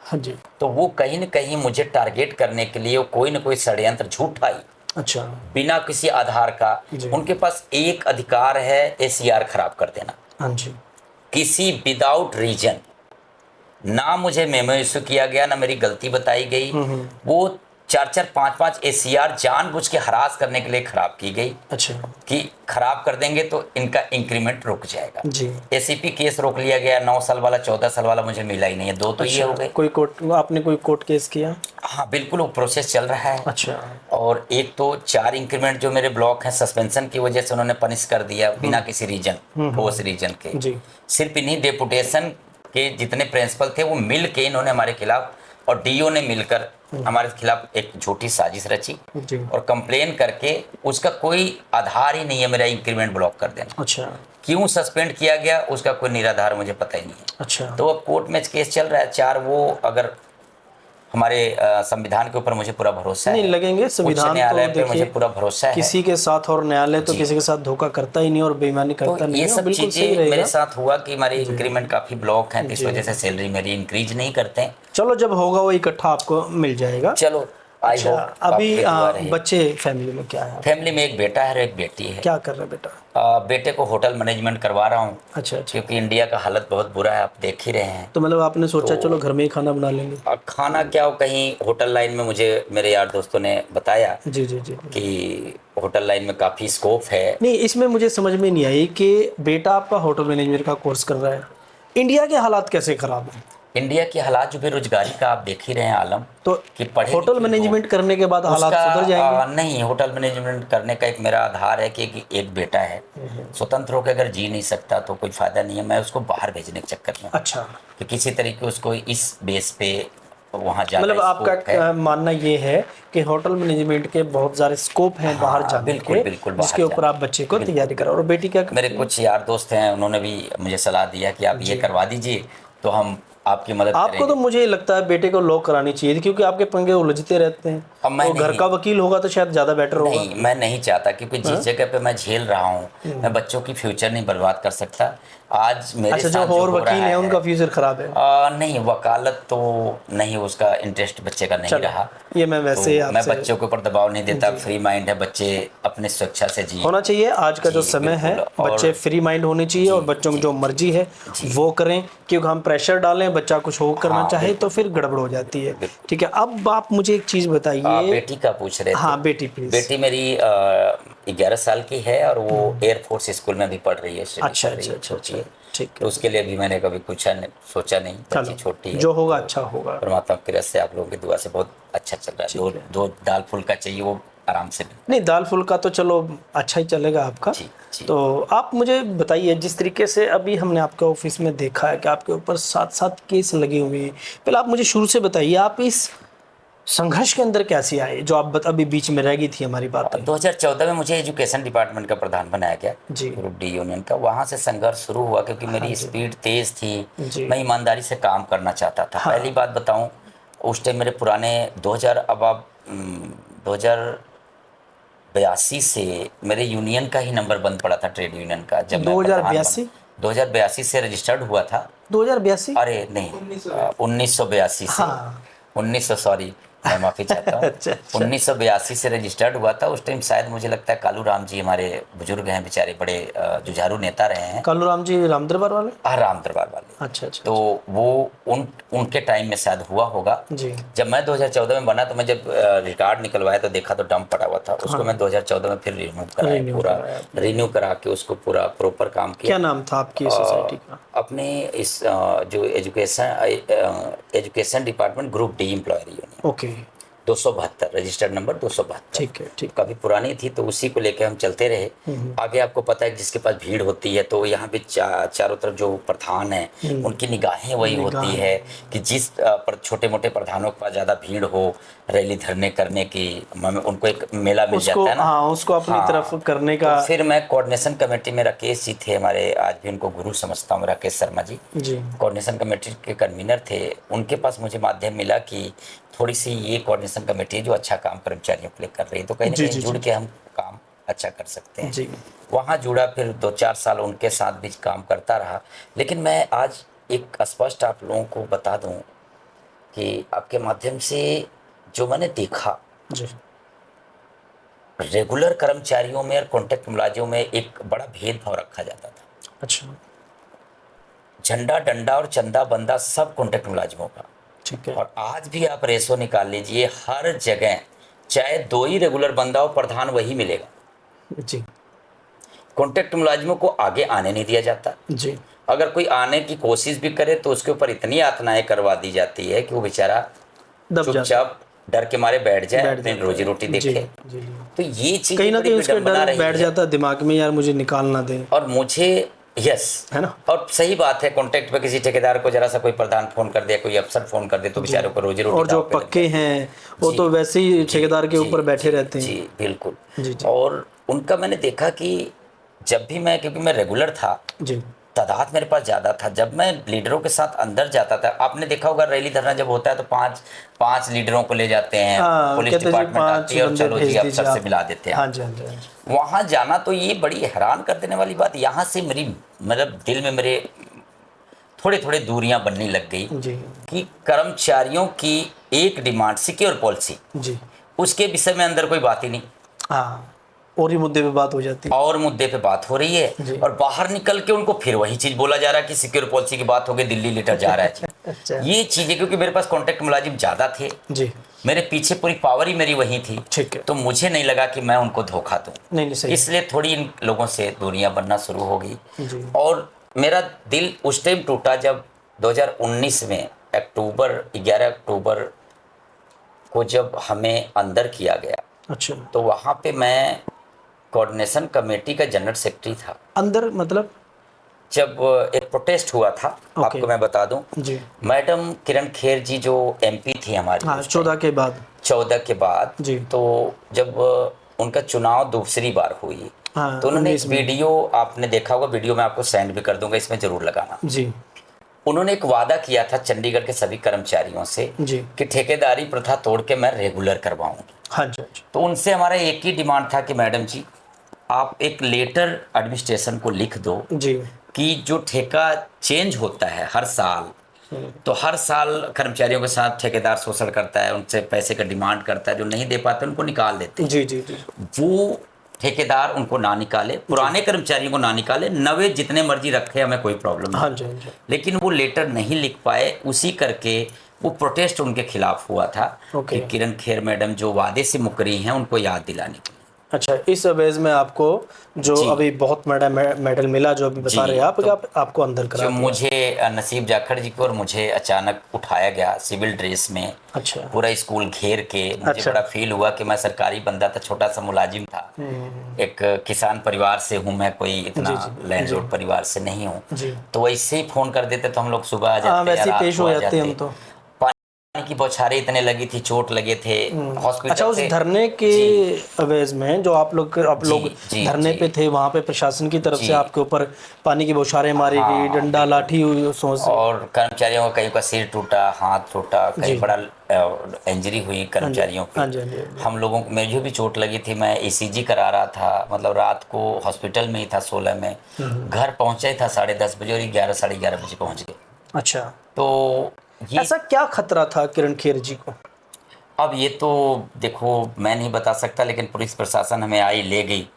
हाँ जी। तो वो कहीं न कहीं मुझे टारगेट करने के लिए कोई न कोई षड्यंत्र झूठा ही, अच्छा। बिना किसी आधार का, जी। उनके पास एक अधिकार है एसीआर खराब कर देना, हाँ जी। किसी विदाउट रीजन। ना मुझे मेमो इशू किया गया, ना मेरी गलती बताई गई। वो 4-4 5-5 एसीआर जानबूझ के हरास करने के लिए खराब की गई अच्छा। कि खराब कर देंगे तो इनका इंक्रीमेंट रुक जाएगा। जी। एसीपी केस रोक लिया गया, 9 साल वाला 14 साल वाला मुझे मिला ही नहीं है, 2 तो ये हो गए। कोई कोर्ट, आपने कोई कोर्ट केस किया? हाँ बिल्कुल, वो प्रोसेस चल रहा है। अच्छा। और एक तो 4 इंक्रीमेंट जो मेरे ब्लॉक हैं, सस्पेंशन की वजह से उन्होंने पनिश कर दिया बिना किसी रीजन, ठोस रीजन के। जी। सिर्फ इन्हीं डेपुटेशन के जितने प्रिंसिपल थे वो मिल के इन्होंने हमारे खिलाफ, और डीओ ने मिलकर हमारे खिलाफ एक झूठी साजिश रची जी। और कंप्लेन करके उसका कोई आधार ही नहीं है मेरा इंक्रीमेंट ब्लॉक कर देना। अच्छा। क्यों सस्पेंड किया गया उसका कोई निराधार मुझे पता ही नहीं है। अच्छा। तो अब कोर्ट में केस चल रहा है 4। वो अगर हमारे संविधान के ऊपर मुझे पूरा भरोसा है, नहीं लगेंगे संविधान, न्यायालय तो पे मुझे देखिए पूरा भरोसा है। किसी के साथ, और न्यायालय तो किसी के साथ धोखा करता ही नहीं और बेईमानी करता तो नहीं ये है, सब बिल्कुल सही चीज़ें मेरे रहेगा। साथ हुआ कि हमारे इंक्रीमेंट काफ़ी ब्लॉक हैं, तो इस वजह से सैलरी मेरी इंक्रीज नहीं करते हैं। चलो, जब होगा वो इकट्ठा आपको मिल जाएगा। चलो, आई अच्छा, होप अभी बच्चे फैमिली में क्या है? फैमिली में एक बेटा है और एक बेटी है। क्या कर रहे बेटा? बेटे को होटल मैनेजमेंट करवा रहा हूँ। अच्छा। अच्छा, क्योंकि इंडिया का हालत बहुत बुरा है, आप देख ही रहे हैं। तो मतलब आपने सोचा चलो घर में ही खाना बना लेंगे? खाना क्या हो, कहीं होटल लाइन में मुझे मेरे यार दोस्तों ने बताया जी जी जी। कि होटल लाइन में काफ़ी स्कोप है। नहीं, इसमें मुझे समझ में नहीं आई कि बेटा आपका होटल मैनेजमेंट का कोर्स कर रहा है, इंडिया के हालात कैसे खराब हैं? इंडिया की हालात जो बेरोजगारी का आप देख ही रहे हैं आलम, तो कि पढ़े होटल मैनेजमेंट करने के बाद हालात सुधर जाएंगे? नहीं, होटल मैनेजमेंट करने का एक मेरा आधार है कि एक बेटा है, स्वतंत्र होकर अगर जी नहीं सकता तो कोई फ़ायदा नहीं है। मैं उसको बाहर भेजने के चक्कर में, अच्छा। कि किसी तरीके उसको इस बेस पे वहाँ ज़्यादा मतलब स्कोप है। आपका मानना ये है कि होटल मैनेजमेंट के बहुत सारे स्कोप हैं बाहर हाँ, जाने बिल्कुल के, बिल्कुल बाहर जिसके ऊपर जाने आप बच्चे को बिल्कुल तैयारी करो। और बेटी क्या मेरे करती है? कुछ यार दोस्त हैं, उन्होंने भी मुझे सलाह दिया कि आप ये जी। करवा दीजिए तो हम आपकी मदद आपको तो करेंगे। मुझे लगता है बेटे को लॉ करानी चाहिए थी, क्योंकि आपके पंगे उलझते रहते हैं। अब मैं तो घर नहीं का वकील होगा तो शायद ज़्यादा बेटर होगा। नहीं मैं नहीं चाहता, क्योंकि जिस जगह पे मैं झेल रहा हूँ मैं बच्चों की फ्यूचर नहीं बर्बाद कर सकता। आज मेरे अच्छा, जो साथ जो और हो वकील रहा हैं है उनका फ्यूचर खराब है। नहीं, वकालत तो नहीं, उसका इंटरेस्ट बच्चे का नहीं चलो, रहा। ये मैं तो वैसे ही मैं आपसे बच्चों के ऊपर दबाव नहीं देता, जी फ्री माइंड है, बच्चे अपने स्वेच्छा से जिए। होना चाहिए। आज का जो जी समय है, बिल्कुल। बच्चे और फ्री माइंड होने चाहिए, जी और बच्चों की जी जो मर्जी है जी वो करें। क्योंकि हम प्रेशर डालें, बच्चा कुछ हो करना हाँ चाहे तो बिल्कुल फिर गड़बड़ हो जाती है। बिल्कुल। ठीक है, अब आप मुझे एक चीज़ बताइए। बेटी का पूछ रहे थे। हाँ, बेटी प्लीज़। बेटी मेरी 11 साल की है और वो एयरफोर्स स्कूल में भी पढ़ रही है, स्टडी अच्छा कर रही अच्छा है, अच्छा छोटी अच्छा, है। ठीक तो है। उसके लिए भी मैंने कभी पूछा नहीं, सोचा नहीं, बच्ची चलो, छोटी है। जो होगा तो अच्छा होगा। परमात्मा की कृपा से, आप लोगों की दुआ से बहुत अच्छा चल रहा है। दो ठीक है। दो दाल फुल्का चाहिए, वो आराम से मिलता नहीं, दाल फुल्का तो चलो अच्छा ही चलेगा आपका। है। जी जी। तो आप मुझे बताइए, जिस तरीके से अभी हमने आपके ऑफिस में देखा है कि आपके ऊपर 7-7 केस लगे हुए हैं, पहले आप मुझे शुरू से बताइए, आप इस संघर्ष के अंदर कैसे आए, जो आप अभी बीच में रह गई थी हमारी बातें? 2014 में मुझे एजुकेशन डिपार्टमेंट का प्रधान बनाया गया, जी। ग्रुप डी यूनियन का। वहाँ से संघर्ष शुरू हुआ, क्योंकि हाँ मेरी जी। स्पीड तेज़ थी। जी। मैं ईमानदारी से काम करना चाहता था। पहली हाँ। बात बताऊं, उस टाइम मेरे पुराने 2000, अब आप 2082 से मेरे यूनियन का ही नंबर बंद पड़ा था, ट्रेड यूनियन का, जब मैं प्रधान बना। 2082? 2082 से रजिस्टर्ड हुआ था। 2082? अरे नहीं, 1982 से, हाँ। 1900, सॉरी, मैं माफ़ी चाहता हूँ। अच्छा अच्छा। 1982 से रजिस्टर्ड हुआ था। उस टाइम शायद मुझे लगता है कालू राम जी हमारे बुजुर्ग हैं, बेचारे बड़े जुझारू नेता रहे हैं। कालू राम जी राम दरबार वाले? राम दरबार वाले। अच्छा अच्छा तो अच्छा। वो उनके टाइम में शायद हुआ होगा। जी। जब मैं 2014 में बना, तो मैं जब रिकॉर्ड निकलवाया तो देखा तो डंप पड़ा हुआ था। उसको मैं 2014 में फिर रिन्यू कराया, रिन्यू पूरा कराया आपने? रिन्यू करा के उसको पूरा प्रॉपर काम किया। क्या नाम था आपकी सोसाइटी का? अपने इस जो education department group D employer union, okay. 272 registered number 272। ठीक है, ठीक। काफ़ी पुरानी थी, तो उसी को लेके हम चलते रहे। आगे आपको पता है कि जिसके पास भीड़ होती है, तो यहाँ पे चारों तरफ जो प्रधान हैं उनकी निगाहें वही होती है कि जिस पर छोटे मोटे प्रधानों के पास ज़्यादा भीड़ हो, रैली धरने करने की, उनको एक मेला मिल उसको, जाता है ना। हाँ, उसको अपनी तरफ करने का। तो फिर मैं कोऑर्डिनेशन कमेटी में, राकेश जी थे हमारे, आज भी उनको गुरु समझता हूँ, राकेश शर्मा जी जी। कोऑर्डिनेशन कमेटी के कन्वीनर थे। उनके पास मुझे माध्यम मिला कि थोड़ी सी ये कोऑर्डिनेशन कमेटी जो अच्छा काम कर्मचारियों के लिए कर रही है, तो कहीं ना जी कहीं जी जुड़ जी के हम काम अच्छा कर सकते हैं। जी। वहाँ जुड़ा, फिर 2-4 साल उनके साथ भी काम करता रहा। लेकिन मैं आज एक स्पष्ट आप लोगों को बता दूं कि आपके माध्यम से जो मैंने देखा, जी। रेगुलर कर्मचारियों में और कॉन्ट्रैक्ट मुलाजिमों में एक बड़ा भेदभाव रखा जाता था। अच्छा। झंडा डंडा और चंदा बंदा सब कॉन्ट्रैक्ट मुलाजिमों का। ठीक है। और आज भी आप रेशो निकाल लीजिए, हर जगह चाहे 2 ही रेगुलर बंदा हो, प्रधान वही मिलेगा। जी कॉन्ट्रैक्ट मुलाजिमों को आगे आने नहीं दिया जाता। जी। अगर कोई आने की कोशिश भी करे तो उसके ऊपर इतनी यातनाएं करवा दी जाती है कि वो बेचारा दब जाता चुपचाप डर के मारे बैठ है, जाए, बैठ अपनी जाता रोजी है। रोटी जी देखे। जी जी। तो ये चीज़ कहीं ना बड़ी कहीं उसका विडंबना डर रही बैठ है। जाता है दिमाग में, यार मुझे निकाल ना दे। और मुझे, यस, है ना? और सही बात है, कॉन्ट्रैक्ट पे किसी ठेकेदार को जरा सा कोई प्रधान फोन कर दे, कोई अफसर फोन कर दे, तो जी। बेचारों को रोजी रोटी और जो दांव पे लग पक्के जाती है। हैं वो जी तो वैसे ही जी ठेकेदार के जी ऊपर बैठे जी रहते जी हैं। बिल्कुल। जी जी और उनका मैंने देखा कि जब भी मैं, क्योंकि मैं रेगुलर था, जी। तादाद मेरे पास ज़्यादा था, जब मैं लीडरों के साथ अंदर जाता था, आपने देखा होगा रैली धरना जब होता है तो पांच पांच लीडरों को ले जाते हैं, हाँ, पुलिस कहते जी डिपार्टमेंट 5 आती है और बंदे चलो जी भेज अफसर दीजिए से आप। मिला देते हैं हाँ जी, आपको। हाँ जी, हाँ जी। वहाँ जाना तो ये बड़ी हैरान कर देने वाली बात, यहाँ से मेरी, मतलब दिल में मेरे थोड़े थोड़े दूरियां बनने लग गई जी कि कर्मचारियों की एक डिमांड सिक्योर पॉलिसी, जी। उसके विषय में अंदर कोई बात ही नहीं, हाँ, और ही मुद्दे पे बात हो जाती है। और मुद्दे पे बात हो रही जी। है, और बाहर निकल के उनको फिर वही चीज़ बोला जा रहा है कि सिक्योर पॉलिसी की बात हो गई, दिल्ली लेटर जा रहा है जी। अच्छा। ये चीज़ें, क्योंकि मेरे पास कॉन्ट्रैक्ट मुलाजिम ज़्यादा थे, जी। मेरे पीछे पूरी पावर ही मेरी वही थी, ठीक है। तो मुझे नहीं लगा कि मैं उनको धोखा दूं। नहीं नहीं, सही है। इसलिए थोड़ी इन लोगों से दूरियां बनना शुरू हो गई। जी। और मेरा दिल उस टाइम टूटा जब 2019 में 11 अक्टूबर को जब हमें अंदर किया गया, अच्छा। तो वहाँ पे मैं कोऑर्डिनेशन कमेटी का जनरल सेक्रेटरी था। अंदर मतलब? जब एक प्रोटेस्ट हुआ था, आपको मैं बता दूं, जी। मैडम किरण खेर जी जो एमपी थी हमारी, हाँ, 14 के बाद। 14 के बाद जी। तो जब उनका चुनाव दूसरी बार हुई, हाँ, तो उन्होंने एक 19 में। वीडियो, आपने देखा होगा, वीडियो मैं आपको सेंड भी कर दूंगा, इसमें जरूर लगाना। जी। उन्होंने एक वादा किया था चंडीगढ़ के सभी कर्मचारियों से जी। कि ठेकेदारी प्रथा तोड़ के मैं रेगुलर करवाऊंगी। हाँ जी, हाँ जी। तो उनसे हमारा एक ही डिमांड था कि मैडम जी, आप एक लेटर एडमिनिस्ट्रेशन को लिख दो जी। कि जो ठेका चेंज होता है हर साल, तो हर साल कर्मचारियों के साथ ठेकेदार शोषण करता है, उनसे पैसे का डिमांड करता है, जो नहीं दे पाते उनको निकाल देते हैं। जी जी जी। वो ठेकेदार उनको ना निकाले, पुराने कर्मचारियों को ना निकाले, नवे जितने मर्जी रखे, हमें कोई प्रॉब्लम नहीं। हाँ जी, हाँ जी। लेकिन वो लेटर नहीं लिख पाए, उसी करके वो प्रोटेस्ट उनके खिलाफ हुआ था ओके। कि किरण खेर मैडम जो वादे से मुकरी हैं उनको याद दिलाने के लिए। अच्छा, इस अवेज में आपको जो जी। अभी बहुत मेडल मिला, जो अभी बता जी, रहे हैं आप, तो आपको अंदर करा जो दिया। मुझे नसीब जाखड़ जी को और मुझे अचानक उठाया गया सिविल ड्रेस में, अच्छा। पूरा स्कूल घेर के, मुझे अच्छा। बड़ा फील हुआ कि मैं सरकारी बंदा था, छोटा सा मुलाजिम था, एक किसान परिवार से हूँ मैं, कोई इतना जी, जी, लैंडलॉर्ड परिवार से नहीं हूँ। जी। तो वैसे ही फ़ोन कर देते तो हम लोग सुबह आ हाँ, जाते या वैसे ही रात पेश को हो आ जाते हम जाते। तो। पानी की बौछारें इतने लगी थी, चोट लगे थे, हॉस्पिटल अच्छा, उस से। धरने के जी, अवेज में जो आप लोग जी, धरने जी, पे थे, वहाँ पे प्रशासन की तरफ से जी। आपके ऊपर पानी की बौछारें मारी गई, हाँ, डंडा लाठी हुई सोच। और कर्मचारियों का कहीं का सिर टूटा, हाथ टूटा, जी। कहीं बड़ा इंजरी हुई हाँ जी, कर्मचारियों हाँ की। जी, हाँ जी, हाँ जी। हम लोगों को, मुझे भी चोट लगी थी, मैं ईसीजी करा रहा था, मतलब रात को हॉस्पिटल में ही था 16 में। घर पहुंचा ही था 10:30 बजे और 11 साढ़े 11 बजे पहुंच गए। अच्छा, तो ये, ऐसा क्या खतरा था किरण खेर जी को? अब ये तो देखो मैं नहीं बता सकता, लेकिन पुलिस प्रशासन हमें आई ले गई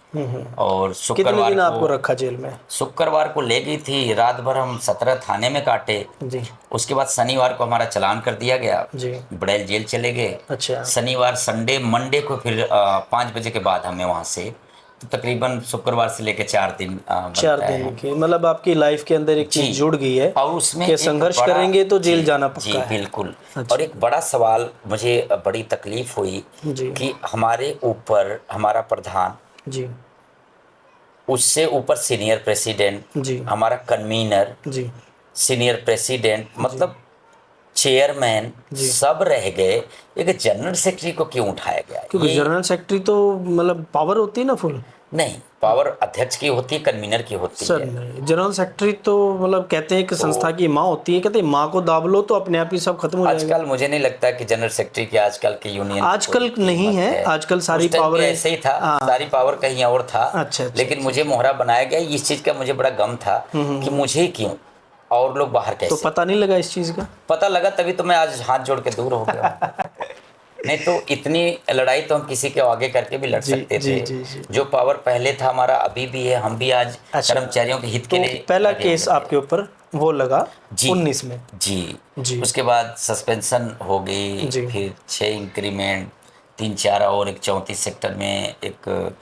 और कितने शुक्रवार दिन आपको को, रखा जेल में? शुक्रवार को ले गई थी, रात भर हम 17 थाने में काटे। जी। उसके बाद शनिवार को हमारा चालान कर दिया गया, जी। बड़ैल जेल चले गए। अच्छा। शनिवार, संडे, मंडे को फिर 5 बजे के बाद हमें वहाँ से, तो तकरीबन शुक्रवार से लेकर 4 दिन 4 बनता दिन है। की, मतलब आपकी लाइफ के अंदर एक जी, चीज जुड़ गई है और उसमें कि एक संघर्ष बड़ा, करेंगे तो जेल जी, जाना जी पक्का है। बिल्कुल। अच्छा। और एक बड़ा सवाल, मुझे बड़ी तकलीफ हुई जी। कि हमारे ऊपर हमारा प्रधान, जी। उससे ऊपर सीनियर प्रेसिडेंट, जी। हमारा कन्वीनर, जी। सीनियर प्रेसिडेंट, मतलब चेयरमैन, जी। सब रह गए, एक जनरल सेक्रेटरी को क्यों उठाया गया? क्योंकि ये जनरल सेक्रेटरी तो मतलब पावर होती है ना फुल। नहीं, पावर अध्यक्ष की होती है, कन्वीनर की होती सर है। नहीं, जनरल सेक्रेटरी तो मतलब कहते हैं कि संस्था की माँ होती है, कहते हैं माँ को दाब लो तो अपने आप ही सब खत्म हो जाएगा। आजकल मुझे नहीं लगता कि जनरल सेक्रेटरी की आजकल के यूनियन की आजकल कोई नहीं कीमत है, आजकल सारी उस टाइम पावर पे है। ऐसे ही था, हाँ। सारी पावर कहीं और था। अच्छा, अच्छा, लेकिन मुझे मोहरा बनाया गया, इस चीज का मुझे बड़ा गम था कि मुझे ही क्यों, और लोग बाहर तो कैसे। पता नहीं लगा इस चीज का? पता लगा तभी तो मैं आज हाथ जोड़ के दूर हो गया हूं। नहीं तो इतनी लड़ाई तो हम किसी के आगे करके भी लड़ जी, सकते जी, थे। जी, जी। जो पावर पहले था हमारा, अभी भी है, हम भी आज अच्छा। कर्मचारियों के हित तो के लिए पहला लगे केस हुए थे। आपके ऊपर वो लगा जी, 19 में। जी। जी। उसके बाद सस्पेंशन हो गई, जी। फिर 6 इंक्रीमेंट, 3-4 और एक 34 सेक्टर में एक,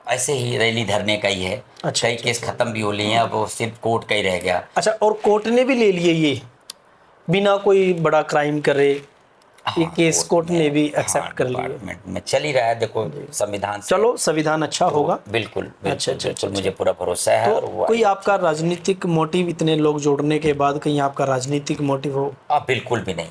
ऐसे ही रैली धरने का ही है। अच्छा, कई अच्छा, केस अच्छा। खत्म भी हो लिए हैं, अब वो सिर्फ कोर्ट का ही रह गया। अच्छा, और कोर्ट ने भी ले लिए ये, बिना कोई बड़ा क्राइम करे, ये हाँ, केस कोर्ट ने भी हाँ, एक्सेप्ट कर लिए। डिपार्टमेंट में चल ही रहा है, देखो संविधान से। चलो, संविधान अच्छा तो होगा। बिल्कुल बिल्कुल अच्छा, अच्छा, बिल्कुल, अच्छा। मुझे पूरा भरोसा है। तो और वो कोई आपका राजनीतिक मोटिव, इतने लोग जोड़ने के बाद कहीं आपका राजनीतिक मोटिव हो? बिल्कुल भी नहीं,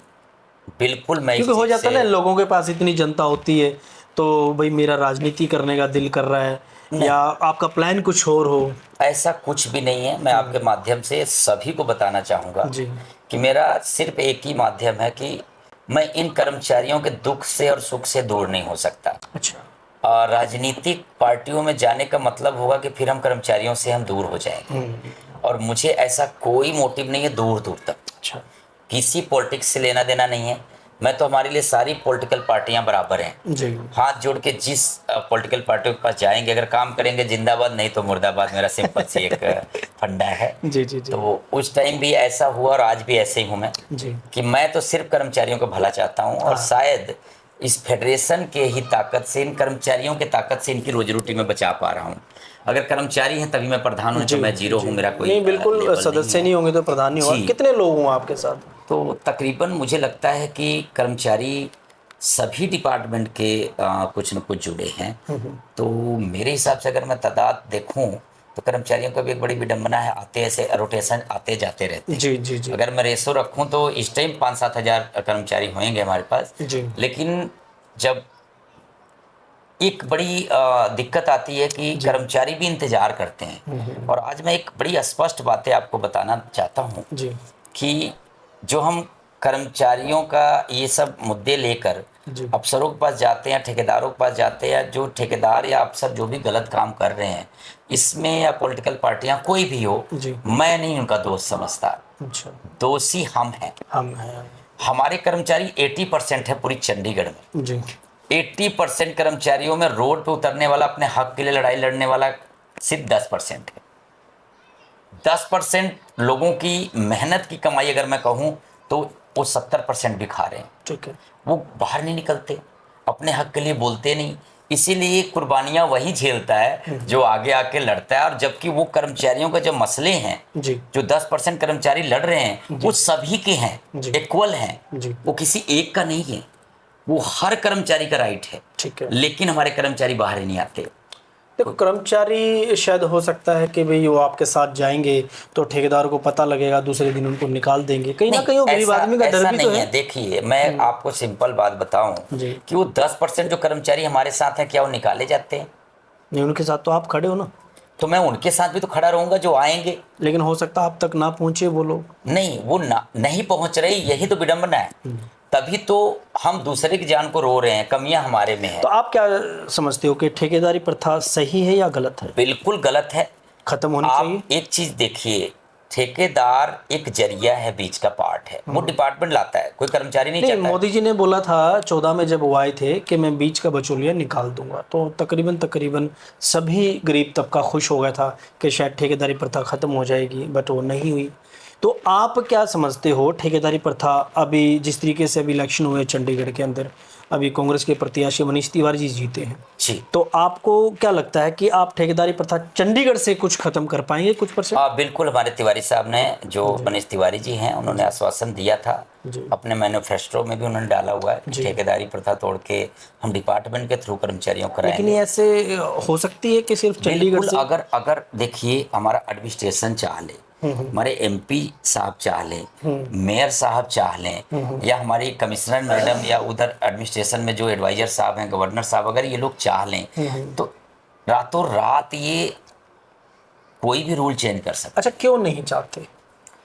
बिल्कुल मैं इस क्योंकि हो चीज जाता से है ना, लोगों के पास इतनी जनता होती है तो भाई मेरा राजनीति करने का दिल कर रहा है, या आपका प्लान कुछ और हो। ऐसा कुछ भी नहीं है। मैं आपके माध्यम से सभी को बताना चाहूँगा जी। कि मेरा सिर्फ एक ही माध्यम है कि मैं इन कर्मचारियों के दुख से और सुख से दूर नहीं हो सकता। अच्छा। और राजनीतिक पार्टियों में जाने का मतलब होगा कि फिर हम कर्मचारियों से हम दूर हो जाएंगे, और मुझे ऐसा कोई मोटिव नहीं है दूर दूर तक। अच्छा। किसी पॉलिटिक्स से लेना देना नहीं है। मैं तो, हमारे लिए सारी पॉलिटिकल पार्टियां बराबर हैं। जी। हाथ जोड़ के जिस पॉलिटिकल पार्टी के पास जाएंगे, अगर काम करेंगे जिंदाबाद, नहीं तो मुर्दाबाद, मेरा सिंपल सी एक फंडा है। जी जी जी। तो उस टाइम भी ऐसा हुआ और आज भी ऐसे ही हूँ मैं, जी। कि मैं तो सिर्फ कर्मचारियों का भला चाहता हूँ, और शायद इस फेडरेशन के ही ताकत से, इन कर्मचारियों के ताकत से इनकी रोजी रोटी में बचा पा रहा हूँ। अगर कर्मचारी हैं तभी मैं प्रधान हूँ, तो मैं जीरो हूँ, मेरा कोई नहीं, बिल्कुल लेवल सदस्य है। नहीं होंगे तो प्रधान नहीं होगा। जी। कितने लोग हों आपके साथ? तो तकरीबन मुझे लगता है कि कर्मचारी सभी डिपार्टमेंट के कुछ न कुछ जुड़े हैं। तो मेरे हिसाब से अगर मैं तादाद देखूं तो कर्मचारियों का भी एक बड़ी विडंबना है, आते ऐसे रोटेशन आते जाते रहते हैं। जी जी जी अगर मैं रेशो रखूं तो इस टाइम 5-7 हज़ार कर्मचारी होंगे हमारे पास, जी लेकिन जब एक बड़ी दिक्कत आती है कि जी। कर्मचारी भी इंतजार करते हैं। और आज मैं एक बड़ी स्पष्ट बातें आपको बताना चाहता हूँ जी कि जो हम कर्मचारियों का ये सब मुद्दे लेकर जी अफसरों के पास जाते हैं, ठेकेदारों के पास जाते हैं, जो ठेकेदार या अफसर जो भी गलत काम कर रहे हैं इसमें, या पॉलिटिकल पार्टियां कोई भी हो, जी। मैं नहीं उनका दोष समझता। अच्छा। दोषी हम हैं। हम हैं। हमारे कर्मचारी 80% है पूरी चंडीगढ़ में। जी 80% कर्मचारियों में रोड पे उतरने वाला, अपने हक के लिए लड़ाई लड़ने वाला सिर्फ 10% है। 10% लोगों की मेहनत की कमाई अगर मैं कहूँ तो वो 70% भी खा रहे हैं। ठीक है। वो बाहर नहीं निकलते, अपने हक के लिए बोलते नहीं, इसीलिए कुर्बानियां वही झेलता है जो आगे आके लड़ता है। और जबकि वो कर्मचारियों का जो मसले हैं, जी जो 10% कर्मचारी लड़ रहे हैं, वो सभी के हैं, जी। इक्वल हैं। जी। वो किसी एक का नहीं है, वो हर कर्मचारी का राइट है। ठीक है। लेकिन हमारे कर्मचारी बाहर ही नहीं आते। देखो, कर्मचारी शायद हो सकता है कि भाई वो आपके साथ जाएंगे तो ठेकेदार को पता लगेगा, दूसरे दिन उनको निकाल देंगे, कहीं ना कहीं वो गरीब आदमी का डर भी तो है। देखिए, मैं आपको सिंपल बात बताऊं जी। कि वो 10% जो कर्मचारी हमारे साथ हैं, क्या वो निकाले जाते हैं? नहीं, उनके साथ तो आप खड़े हो ना। तो मैं उनके साथ भी तो खड़ा रहूंगा जो आएंगे। लेकिन हो सकता है आप तक ना पहुंचे वो लोग। नहीं, वो नहीं पहुंच रही, यही तो विडंबना है। तभी तो हम दूसरे की जान को रो रहे हैं, कमियां हमारे में है। तो आप क्या समझते हो कि ठेकेदारी प्रथा सही है या गलत है? बिल्कुल गलत है, खत्म होनी आप चाहिए। एक चीज देखिए, ठेकेदार एक जरिया है, बीच का पार्ट है। वो डिपार्टमेंट लाता है, कोई कर्मचारी नहीं चाहता है। मोदी जी ने बोला था 14 में जब वो आए थे कि मैं बीच का बचौलिया निकाल दूंगा, तो तकरीबन सभी गरीब तबका खुश हो गया था कि शायद ठेकेदारी प्रथा खत्म हो जाएगी, बट वो नहीं हुई। तो आप क्या समझते हो, ठेकेदारी प्रथा अभी जिस तरीके से अभी इलेक्शन हुए चंडीगढ़ के अंदर, अभी कांग्रेस के प्रत्याशी मनीष तिवारी जी जीते हैं जी, तो आपको क्या लगता है कि आप ठेकेदारी प्रथा चंडीगढ़ से कुछ खत्म कर पाएंगे, कुछ %? बिल्कुल। हमारे तिवारी साहब ने, जो मनीष तिवारी जी हैं, उन्होंने आश्वासन दिया था, अपने मैनिफेस्टो में भी उन्होंने डाला हुआ है कि ठेकेदारी प्रथा तोड़ के हम डिपार्टमेंट के थ्रू कर्मचारियों को कराएंगे। लेकिन ये ऐसे हो सकती है कि सिर्फ चंडीगढ़ से? अगर देखिए, हमारा एडमिनिस्ट्रेशन चाह ले, हमारे एमपी साहब चाह लें, मेयर साहब चाह लें, या हमारी कमिश्नर मैडम, या उधर एडमिनिस्ट्रेशन में जो एडवाइजर साहब हैं, गवर्नर साहब, अगर ये लोग चाह लें तो रातों रात ये कोई भी रूल चेंज कर सकता। अच्छा, क्यों नहीं चाहते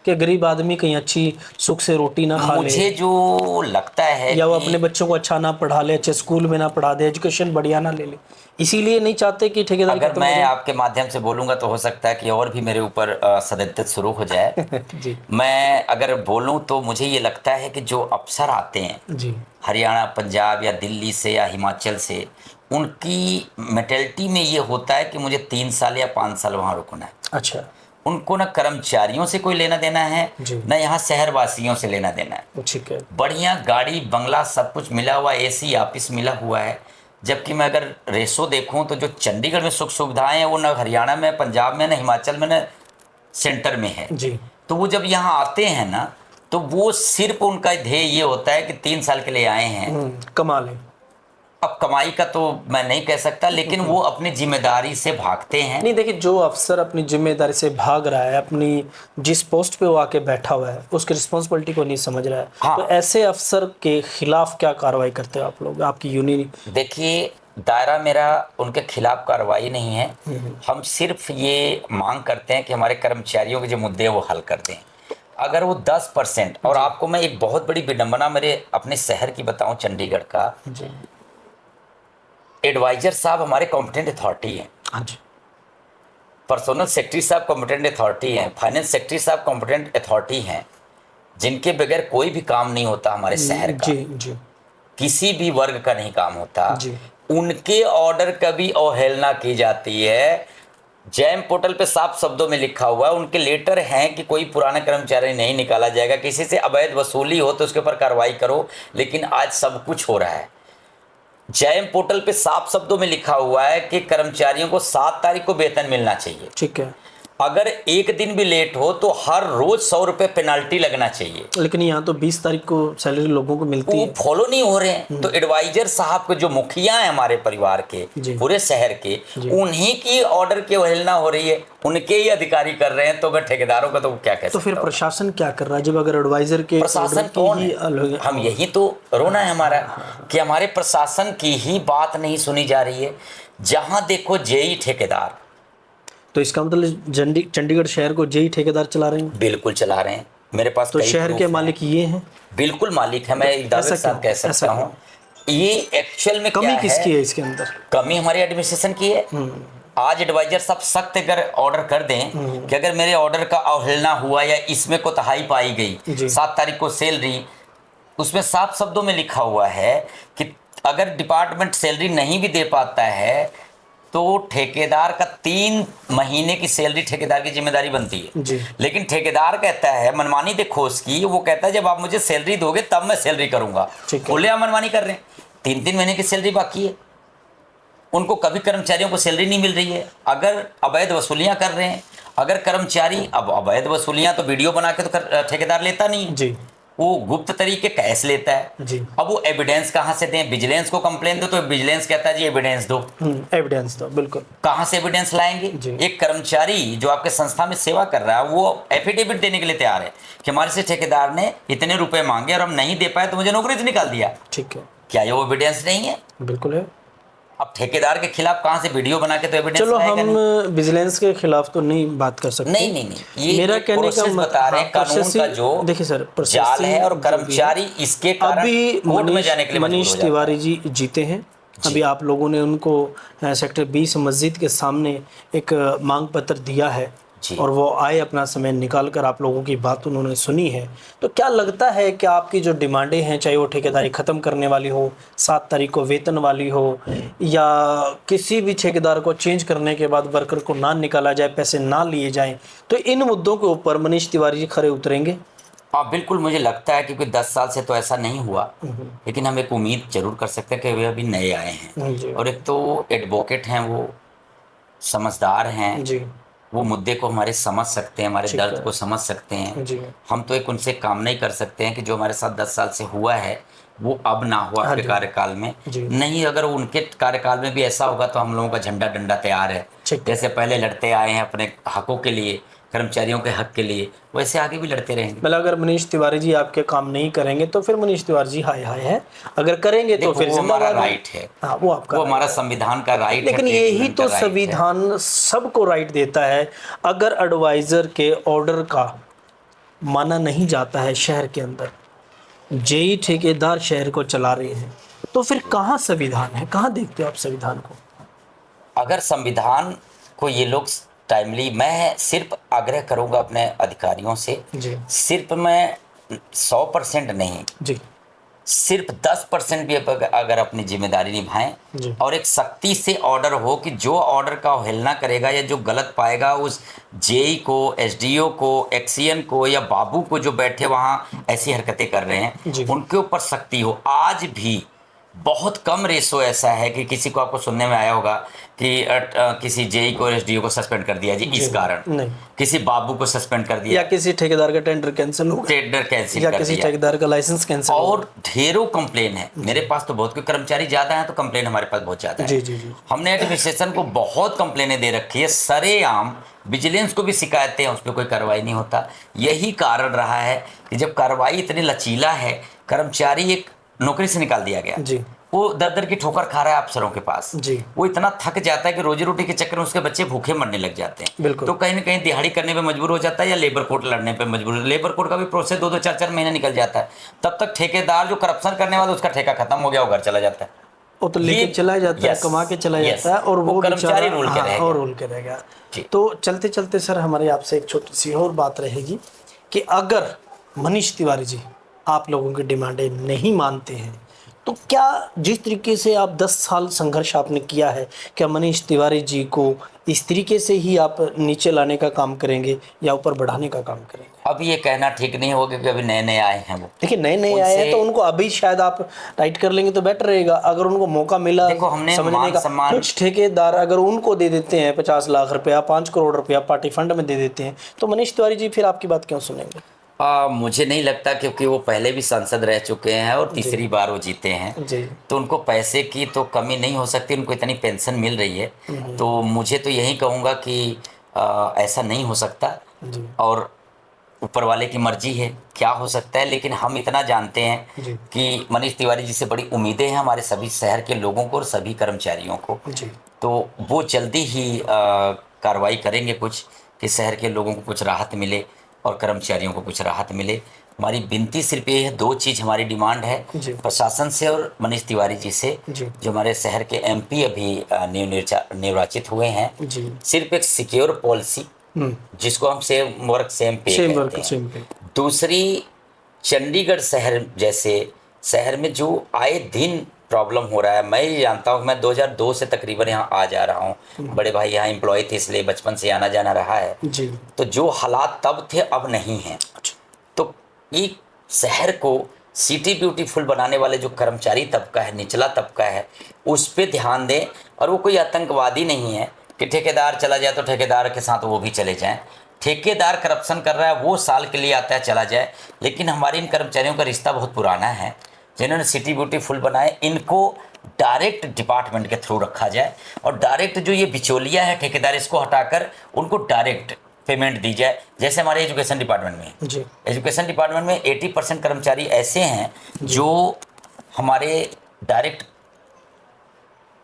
कि गरीब आदमी कहीं अच्छी सुख से रोटी ना खा ले? मुझे जो लगता है या वो अपने बच्चों को अच्छा ना पढ़ा ले, अच्छे स्कूल में ना पढ़ा दे, एजुकेशन बढ़िया ना ले ले, इसीलिए नहीं चाहते कि ठेकेदारी अगर खत्म हो मैं जाए? आपके माध्यम से बोलूंगा तो हो सकता है कि और भी मेरे ऊपर सदस्यता शुरू हो जाए। जी मैं अगर बोलूं तो मुझे ये लगता है कि जो अफसर आते हैं जी हरियाणा, पंजाब या दिल्ली से या हिमाचल से, उनकी मेंटालिटी में ये होता है कि मुझे 3 साल या 5 साल वहाँ रुकना है। अच्छा। उनको ना कर्मचारियों से कोई लेना देना है, जी। ना यहाँ शहरवासियों से लेना देना है। ठीक है। बढ़िया गाड़ी बंगला सब कुछ मिला हुआ, एसी ऑफिस मिला हुआ है। जबकि मैं अगर रेशो देखूं तो जो चंडीगढ़ में सुख सुविधाएं हैं वो ना हरियाणा में, पंजाब में, ना हिमाचल में, ना सेंटर में है। जी। तो वो जब यहाँ आते हैं ना, तो वो सिर्फ उनका ध्येय ये होता है कि 3 साल के लिए आए हैं, कमा लें। अब कमाई का तो मैं नहीं कह सकता, लेकिन वो अपनी जिम्मेदारी से भागते हैं। नहीं, देखिए, जो अफसर अपनी जिम्मेदारी से भाग रहा है, अपनी जिस पोस्ट पे वो आके बैठा हुआ है, उसकी रिस्पॉन्सिबिलिटी को नहीं समझ रहा है, हाँ। तो ऐसे अफसर के खिलाफ क्या कार्रवाई करते हो आप लोग, आपकी यूनियन? देखिए, दायरा मेरा उनके खिलाफ कार्रवाई नहीं है। हम सिर्फ ये मांग करते हैं कि हमारे कर्मचारियों के जो मुद्दे हैं वो हल कर दें। अगर वो 10%, और आपको मैं एक बहुत बड़ी विडंबना मेरे अपने शहर की बताऊं, चंडीगढ़ का, जी। एडवाइजर साहब हमारे कॉम्पिटेंट अथॉरिटी हैं, हाँ जी। पर्सोनल सेक्रेटरी साहब कॉम्पिटेंट अथॉरिटी हैं, फाइनेंस सेक्रेटरी साहब कॉम्पिटेंट अथॉरिटी हैं, जिनके बगैर कोई भी काम नहीं होता हमारे शहर का। जी जी। किसी भी वर्ग का नहीं काम होता। जी। उनके ऑर्डर का भी अवहेलना की जाती है। जैम पोर्टल पे साफ शब्दों में लिखा हुआ है, उनके लेटर हैं कि कोई पुराना कर्मचारी नहीं निकाला जाएगा, किसी से अवैध वसूली हो तो उसके ऊपर कार्रवाई करो। लेकिन आज सब कुछ हो रहा है। जैम पोर्टल पे साफ शब्दों में लिखा हुआ है कि कर्मचारियों को 7 तारीख को वेतन मिलना चाहिए। ठीक है। अगर एक दिन भी लेट हो तो हर रोज 100 रुपए पेनाल्टी लगना चाहिए। लेकिन यहाँ तो 20 तारीख को सैलरी लोगों को मिलती वो है। फॉलो नहीं हो रहे हैं। तो एडवाइजर साहब के जो मुखिया हैं हमारे परिवार के, जी। पूरे शहर के, उन्हीं की ऑर्डर की अवहेलना हो रही है, उनके ही अधिकारी कर रहे हैं। तो अगर ठेकेदारों का तो क्या कह तो फिर सकता हूं? प्रशासन क्या कर रहा है जब अगर एडवाइजर के प्रशासन order की कौन ही है? हम यही तो रोना है हमारा कि हमारे प्रशासन की ही बात नहीं सुनी जा रही है। जहां देखो जेई ठेकेदार, तो इसका मतलब चंडीगढ़ शहर को जेई ठेकेदार चला रहे हैं। बिल्कुल चला रहे हैं। मेरे पास तो कई शहर proof के हैं। मालिक ये हैं। बिल्कुल मालिक है, मैं एक दावे के ऐसा साथ कह क्यों? सकता हूँ। ये एक्चुअल में क्या कमी है? किसकी है इसके अंदर? कमी हमारी एडमिनिस्ट्रेशन की है। आज एडवाइजर साहब सख्त अगर ऑर्डर कर दें कि अगर मेरे ऑर्डर का अवहेलना हुआ या इसमें कोताही पाई गई, जी। 7 तारीख को सैलरी, उसमें साफ शब्दों में लिखा हुआ है कि अगर डिपार्टमेंट सैलरी नहीं भी दे पाता है तो ठेकेदार का 3 महीने की सैलरी ठेकेदार की जिम्मेदारी बनती है। जी। लेकिन ठेकेदार कहता है, मनमानी देखो उसकी, वो कहता है जब आप मुझे सैलरी दोगे तब मैं सैलरी करूंगा। ठीक है। खुले मनमानी कर रहे हैं। 3-3 महीने की सैलरी बाकी है, उनको कभी कर्मचारियों को सैलरी नहीं मिल रही है। अगर अवैध वसूलियां कर रहे हैं, अगर कर्मचारी, अब अवैध वसूलियां तो वीडियो बना के तो ठेकेदार लेता नहीं है, जी वो गुप्त तरीके कैश लेता है। जी। अब वो एविडेंस कहाँ से दें? विजिलेंस को कंप्लेन दो तो विजिलेंस कहता है जी एविडेंस दो। एविडेंस दो, बिल्कुल। कहाँ से एविडेंस लाएंगे? जी। एक कर्मचारी जो आपके संस्था में सेवा कर रहा है वो एफिडेविट देने के लिए तैयार है कि हमारे से ठेकेदार ने इतने रुपए मांगे और हम नहीं दे पाए तो मुझे नौकरी से निकाल दिया। ठीक है। क्या ये वो एविडेंस नहीं है? बिल्कुल है। अब ठेकेदार के खिलाफ कहाँ से वीडियो बना के तो एविडेंस चलो लाएगा? हम विजिलेंस के खिलाफ तो नहीं बात कर सकते। नहीं, ये मेरा एक कहने का प्रोसेस बता रहे हैं, कानून का जो देखिए सर, जाल है और कर्मचारी इसके कारण अभी कोर्ट में जाने के लिए मजबूर हो मनीष जाता है। तिवारी जी जीते हैं। अभी आप लोगों ने उनको सेक्टर 20 मस्जिद के सामने एक मांग पत्र दिया है जी। और वो आए, अपना समय निकाल कर आप लोगों की बात उन्होंने सुनी है। तो क्या लगता है कि आपकी जो डिमांडें हैं, चाहे वो ठेकेदारी ख़त्म करने वाली हो, 7 तारीख को वेतन वाली हो, या किसी भी ठेकेदार को चेंज करने के बाद वर्कर को ना निकाला जाए, पैसे ना लिए जाएं, तो इन मुद्दों के ऊपर मनीष तिवारी जी खरे उतरेंगे? हाँ बिल्कुल, मुझे लगता है क्योंकि 10 साल से तो ऐसा नहीं हुआ, लेकिन हम एक उम्मीद जरूर कर सकते हैं कि वे अभी नए आए हैं और एक तो एडवोकेट हैं, वो समझदार हैं जी वो मुद्दे को हमारे समझ सकते हैं, हमारे दर्द को समझ सकते हैं। जी। हम तो एक उनसे काम नहीं कर सकते हैं कि जो हमारे साथ 10 साल से हुआ है वो अब ना हो आपके कार्यकाल में। नहीं, अगर उनके कार्यकाल में भी ऐसा होगा तो हम लोगों का झंडा डंडा तैयार है। जैसे पहले लड़ते आए हैं अपने हकों के लिए, कर्मचारियों के हक के लिए, वैसे आगे भी लड़ते रहेंगे। मतलब अगर मनीष तिवारी जी आपके काम नहीं करेंगे तो फिर मनीष तिवारी जी हाय हाय है, अगर करेंगे तो फिर वो हमारा राइट है। हाँ, वो आपका, वो हमारा संविधान का राइट है। लेकिन यही तो संविधान सबको राइट देता है। अगर एडवाइजर के ऑर्डर का माना नहीं जाता है शहर के अंदर, जेई ठेकेदार शहर को चला रहे हैं, तो फिर कहाँ संविधान है? कहाँ देखते हो आप संविधान को? अगर संविधान को ये लोग टाइमली, मैं सिर्फ आग्रह करूंगा अपने अधिकारियों से, सिर्फ मैं 100% नहीं जी, सिर्फ 10% भी अगर अपनी जिम्मेदारी निभाएं और एक सख्ती से ऑर्डर हो कि जो ऑर्डर का अवहेलना करेगा या जो गलत पाएगा उस जेई को, एसडीओ को, एक्सीएन को या बाबू को जो बैठे वहाँ ऐसी हरकतें कर रहे हैं उनके ऊपर सख्ती हो। आज भी बहुत कम रेशो ऐसा है कि किसी को, आपको सुनने में आया होगा कि किसी जेई को, एसडीओ को सस्पेंड कर दिया जी इस कारण, किसी बाबू को सस्पेंड कर दिया, या किसी ठेकेदार का टेंडर कैंसिल हो, टेंडर कैंसिल या कर किसी दिया, ठेकेदार का लाइसेंस कैंसिल, और ढेरों कंप्लेन है मेरे पास तो बहुत, क्योंकि कर्मचारी ज्यादा है तो कंप्लेन हमारे पास बहुत ज्यादा है। जी जी जी। हमने एडमिनिस्ट्रेशन को बहुत कंप्लेनें दे रखी है, सरेआम विजिलेंस को भी शिकायतें हैं, उस पर कोई कार्रवाई नहीं होता। यही कारण रहा है कि जब कार्रवाई इतनी लचीला है, कर्मचारी एक नौकरी से निकाल दिया गया जी, वो दर दर की ठोकर खा रहा है अफसरों के पास जी, वो इतना थक जाता है कि रोजी रोटी के चक्कर में उसके बच्चे भूखे मरने लग जाते हैं। बिल्कुल। तो कहीं ना कहीं दिहाड़ी करने पे मजबूर हो जाता है या लेबर कोर्ट लड़ने पे मजबूर। लेबर कोर्ट का भी प्रोसेस 2-2, 4-4 महीने निकल जाता है। तब तक ठेकेदार जो करप्शन करने वाला, उसका ठेका खत्म हो गया, वो घर चला जाता है, वो तो लेके चला जाता है, कमा के चला जाता है, और वो कर्मचारी रोल के रहेगा। और रोल के रहेगा। तो चलते चलते सर हमारे आपसे एक छोटी सी और बात रहेगी कि अगर मनीष तिवारी जी आप लोगों की डिमांडें नहीं मानते हैं तो क्या जिस तरीके से आप 10 साल संघर्ष आपने किया है, क्या मनीष तिवारी जी को इस तरीके से ही आप नीचे लाने का काम करेंगे या ऊपर बढ़ाने का काम करेंगे? अब ये कहना ठीक नहीं होगा क्योंकि अभी नए नए आए हैं वो। देखिए नए नए आए हैं तो उनको अभी शायद आप टाइट कर लेंगे तो बेटर रहेगा। अगर उनको मौका मिला देखो, हमने समझने का, सम्मान, कुछ ठेकेदार अगर उनको दे देते हैं 50 लाख रुपया, 5 करोड़ रुपया पार्टी फंड में दे देते हैं, तो मनीष तिवारी जी फिर आपकी बात क्यों सुनेंगे? मुझे नहीं लगता, क्योंकि वो पहले भी सांसद रह चुके हैं और तीसरी बार वो जीते हैं जी। तो उनको पैसे की तो कमी नहीं हो सकती, उनको इतनी पेंशन मिल रही है। तो मुझे तो यही कहूँगा कि ऐसा नहीं हो सकता जी। और ऊपर वाले की मर्जी है, क्या हो सकता है। लेकिन हम इतना जानते हैं जी। कि मनीष तिवारी जी से बड़ी उम्मीदें हैं हमारे सभी शहर के लोगों को और सभी कर्मचारियों को। जी। तो वो जल्दी ही कार्रवाई करेंगे कुछ, कि शहर के लोगों को कुछ राहत मिले और कर्मचारियों को कुछ राहत मिले। हमारी विनती सिर्फ ये है, 2 चीज़ हमारी डिमांड है जी। प्रशासन से और मनीष तिवारी जी से, जी। जो हमारे शहर के एमपी अभी निर्वाचित हुए हैं। जी। सिर्फ एक सिक्योर पॉलिसी, जिसको हम सेम वर्क सेम पे कहते हैं। दूसरी, चंडीगढ़ शहर जैसे शहर में जो आए दिन प्रॉब्लम हो रहा है, मैं ये जानता हूँ, मैं 2002 से तकरीबन यहाँ आ जा रहा हूँ। बड़े भाई यहाँ एम्प्लॉय थे इसलिए बचपन से आना जाना रहा है जी। तो जो हालात तब थे अब नहीं हैं। तो एक शहर को सिटी ब्यूटीफुल बनाने वाले जो कर्मचारी तबका है, निचला तबका है, उस पर ध्यान दें। और वो कोई आतंकवादी नहीं है कि ठेकेदार चला जाए तो ठेकेदार के साथ वो भी चले जाएं। ठेकेदार करप्शन कर रहा है, वो साल के लिए आता है चला जाए, लेकिन हमारे इन कर्मचारियों का रिश्ता बहुत पुराना है जिन्होंने सिटी ब्यूटीफुल बनाए। इनको डायरेक्ट डिपार्टमेंट के थ्रू रखा जाए और डायरेक्ट जो ये बिचौलिया है ठेकेदार, इसको हटाकर उनको डायरेक्ट पेमेंट दी जाए, जैसे हमारे एजुकेशन डिपार्टमेंट में है। जी। एजुकेशन डिपार्टमेंट में 80% कर्मचारी ऐसे हैं जो हमारे डायरेक्ट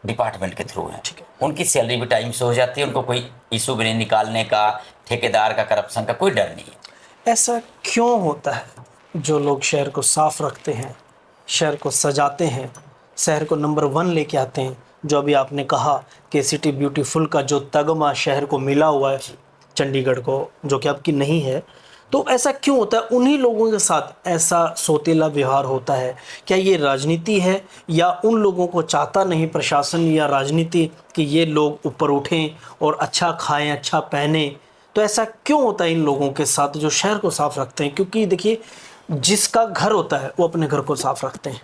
डिपार्टमेंट के थ्रू हैं। उनकी सैलरी भी टाइम से हो जाती है, उनको कोई इशू भी नहीं निकालने का, ठेकेदार का करप्शन का कोई डर नहीं है। ऐसा क्यों होता है? जो लोग शहर को साफ रखते हैं, शहर को सजाते हैं, शहर को नंबर 1 लेके आते हैं, जो अभी आपने कहा कि सिटी ब्यूटीफुल का जो तगमा शहर को मिला हुआ है चंडीगढ़ को, जो कि आपकी नहीं है, तो ऐसा क्यों होता है? उन्हीं लोगों के साथ ऐसा सौतेला व्यवहार होता है। क्या ये राजनीति है या उन लोगों को चाहता नहीं प्रशासन या राजनीति कि ये लोग ऊपर उठें और अच्छा खाएं, अच्छा पहने? तो ऐसा क्यों होता है इन लोगों के साथ जो शहर को साफ रखते हैं? क्योंकि देखिए, जिसका घर होता है वो अपने घर को साफ रखते हैं।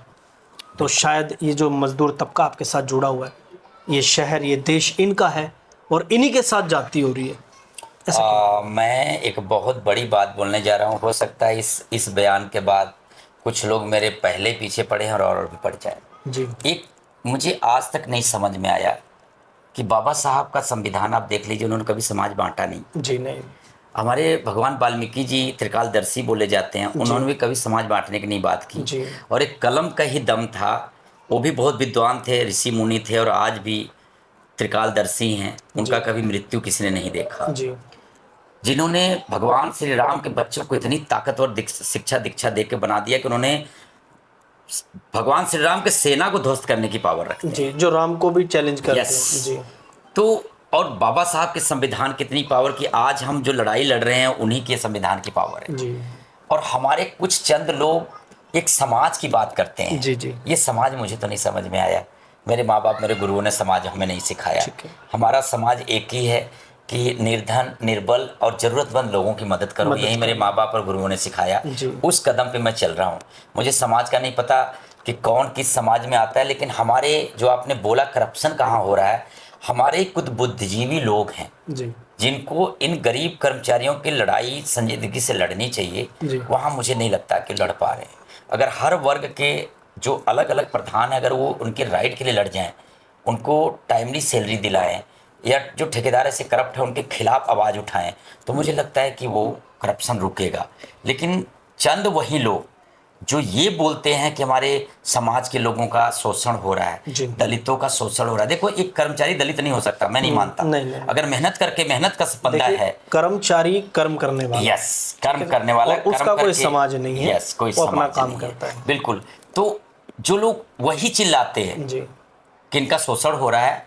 तो शायद ये जो मजदूर तबका आपके साथ जुड़ा हुआ है, ये शहर, ये देश इनका है और इन्हीं के साथ जाती हो रही है। मैं एक बहुत बड़ी बात बोलने जा रहा हूँ। हो सकता है इस बयान के बाद कुछ लोग मेरे पहले पीछे पड़े हैं और भी पड़ जाए जी। एक, मुझे आज तक नहीं समझ में आया कि बाबा साहब का संविधान आप देख लीजिए, उन्होंने कभी समाज बांटा नहीं। जी नहीं। हमारे भगवान वाल्मीकि जी त्रिकालदर्शी बोले जाते हैं, उन्होंने भी कभी समाज बांटने की नहीं बात की जी। और एक कलम का ही दम था। वो भी बहुत विद्वान थे, ऋषि मुनि थे और आज भी त्रिकालदर्शी हैं। उनका कभी मृत्यु किसी ने नहीं देखा जी। जिन्होंने भगवान श्री राम के बच्चों को इतनी ताकतवर शिक्षा दीक्षा दे के बना दिया कि उन्होंने भगवान श्री राम के सेना को ध्वस्त करने की पावर रखते हैं। जी, जो राम को भी चैलेंज करते हैं। जी। तो और बाबा साहब के संविधान की इतनी पावर कि आज हम जो लड़ाई लड़ रहे हैं उन्हीं के संविधान की पावर है। जी। और हमारे कुछ चंद लोग एक समाज की बात करते हैं। जी। जी। ये समाज मुझे तो नहीं समझ में आया। मेरे माँ बाप, मेरे गुरुओं ने समाज हमें नहीं सिखाया। हमारा समाज एक ही है कि निर्धन, निर्बल और ज़रूरतमंद लोगों की मदद करो। यही मेरे माँ बाप और गुरुओं ने सिखाया। उस कदम पे मैं चल रहा हूँ। मुझे समाज का नहीं पता कि कौन किस समाज में आता है, लेकिन हमारे जो आपने बोला करप्शन कहाँ हो रहा है, हमारे कुछ बुद्धिजीवी लोग हैं जी। जिनको इन गरीब कर्मचारियों की लड़ाई संजीदगी से लड़नी चाहिए, वहाँ मुझे नहीं लगता कि लड़ पा रहे हैं। अगर हर वर्ग के जो अलग अलग प्रधान हैं, अगर वो उनके राइट के लिए लड़ जाएं, उनको टाइमली सैलरी दिलाएं, या जो ठेकेदार ऐसे करप्ट है उनके खिलाफ आवाज़ उठाएं, तो मुझे लगता है कि वो करप्शन रुकेगा। लेकिन चंद वही लोग जो ये बोलते हैं कि हमारे समाज के लोगों का शोषण हो रहा है, दलितों का शोषण हो रहा है। देखो, एक कर्मचारी दलित नहीं हो सकता, मैं नहीं मानता। नहीं। अगर मेहनत करके, मेहनत का बंदा है, कर्मचारी कर्म करने वाला, यस, कर्म करने वाला, उसका कोई समाज नहीं है, यस, कोई वो अपना समाज काम नहीं करता है। बिल्कुल। तो जो लोग वही चिल्लाते हैं जी कि इनका शोषण हो रहा है,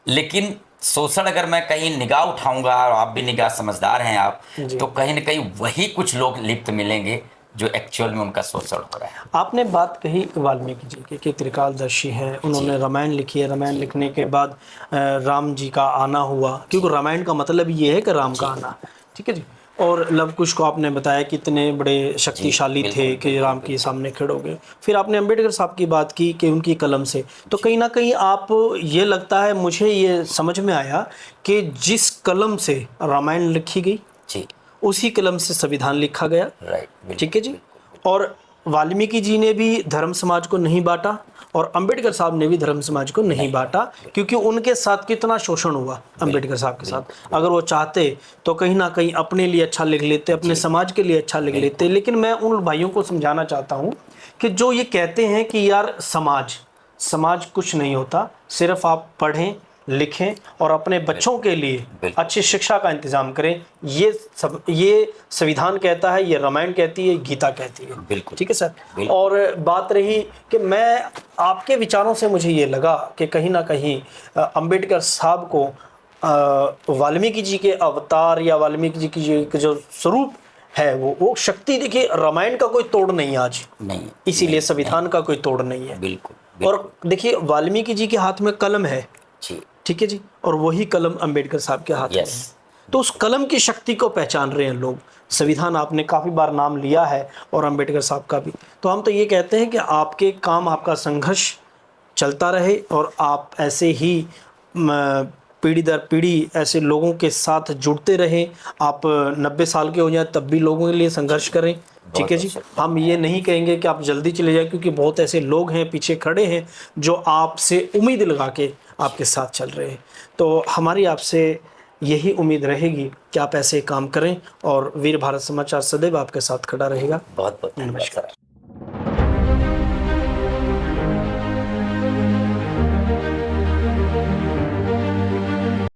लेकिन शोषण अगर मैं कहीं निगाह उठाऊंगा, और आप भी निगाह समझदार हैं आप, तो कहीं ना कहीं वही कुछ लोग लिप्त मिलेंगे जो एक्चुअल में उनका शोषण हो रहा है। आपने बात कही वाल्मीकि जी की कि त्रिकालदर्शी हैं, उन्होंने रामायण लिखी है, रामायण लिखने के बाद राम जी का आना हुआ, क्योंकि रामायण का मतलब ये है कि राम का आना, ठीक है जी। और लव कुश को आपने बताया कि इतने बड़े शक्तिशाली थे कि राम के सामने खड़े हो गए। फिर आपने अम्बेडकर साहब की बात की कि उनकी कलम से, तो कहीं ना कहीं आप ये लगता है, मुझे ये समझ में आया कि जिस कलम से रामायण लिखी गई जी, उसी कलम से संविधान लिखा गया, राइट, ठीक है जी। और वाल्मीकि जी ने भी धर्म समाज को नहीं बांटा और अंबेडकर साहब ने भी धर्म समाज को नहीं बांटा, क्योंकि उनके साथ कितना शोषण हुआ अंबेडकर साहब के साथ। अगर वो चाहते तो कहीं ना कहीं अपने लिए अच्छा लिख लेते, अपने समाज के लिए अच्छा लिख लेते। लेकिन मैं उन भाइयों को समझाना चाहता हूँ कि जो ये कहते हैं कि यार समाज कुछ नहीं होता, सिर्फ आप पढ़ें लिखें और अपने बच्चों के लिए अच्छी शिक्षा का इंतजाम करें। ये संविधान कहता है, ये रामायण कहती है, गीता कहती है, बिल्कुल, ठीक है सर। और बात रही कि मैं आपके विचारों से मुझे ये लगा कि कहीं ना कहीं अंबेडकर साहब को वाल्मीकि जी के अवतार या वाल्मीकि जी की जो स्वरूप है वो शक्ति, देखिए रामायण का कोई तोड़ नहीं आज, नहीं, इसीलिए संविधान का कोई तोड़ नहीं है। बिल्कुल। और देखिए वाल्मीकि जी के हाथ में कलम है जी, ठीक है जी, और वही कलम अंबेडकर साहब के हाथ में है। तो उस कलम की शक्ति को पहचान रहे हैं लोग। संविधान आपने काफ़ी बार नाम लिया है और अंबेडकर साहब का भी, तो हम तो ये कहते हैं कि आपके काम, आपका संघर्ष चलता रहे और आप ऐसे ही पीढ़ी दर पीढ़ी ऐसे लोगों के साथ जुड़ते रहें। आप 90 साल के हो जाए तब भी लोगों के लिए संघर्ष करें, ठीक है जी। हम ये नहीं कहेंगे कि आप जल्दी चले जाए, क्योंकि बहुत ऐसे लोग हैं पीछे खड़े हैं जो आपसे उम्मीद लगा के आपके साथ चल रहे हैं। तो हमारी आपसे यही उम्मीद रहेगी कि आप ऐसे काम करें और वीर भारत समाचार सदैव आपके साथ खड़ा रहेगा। बहुत बहुत धन्यवाद सर।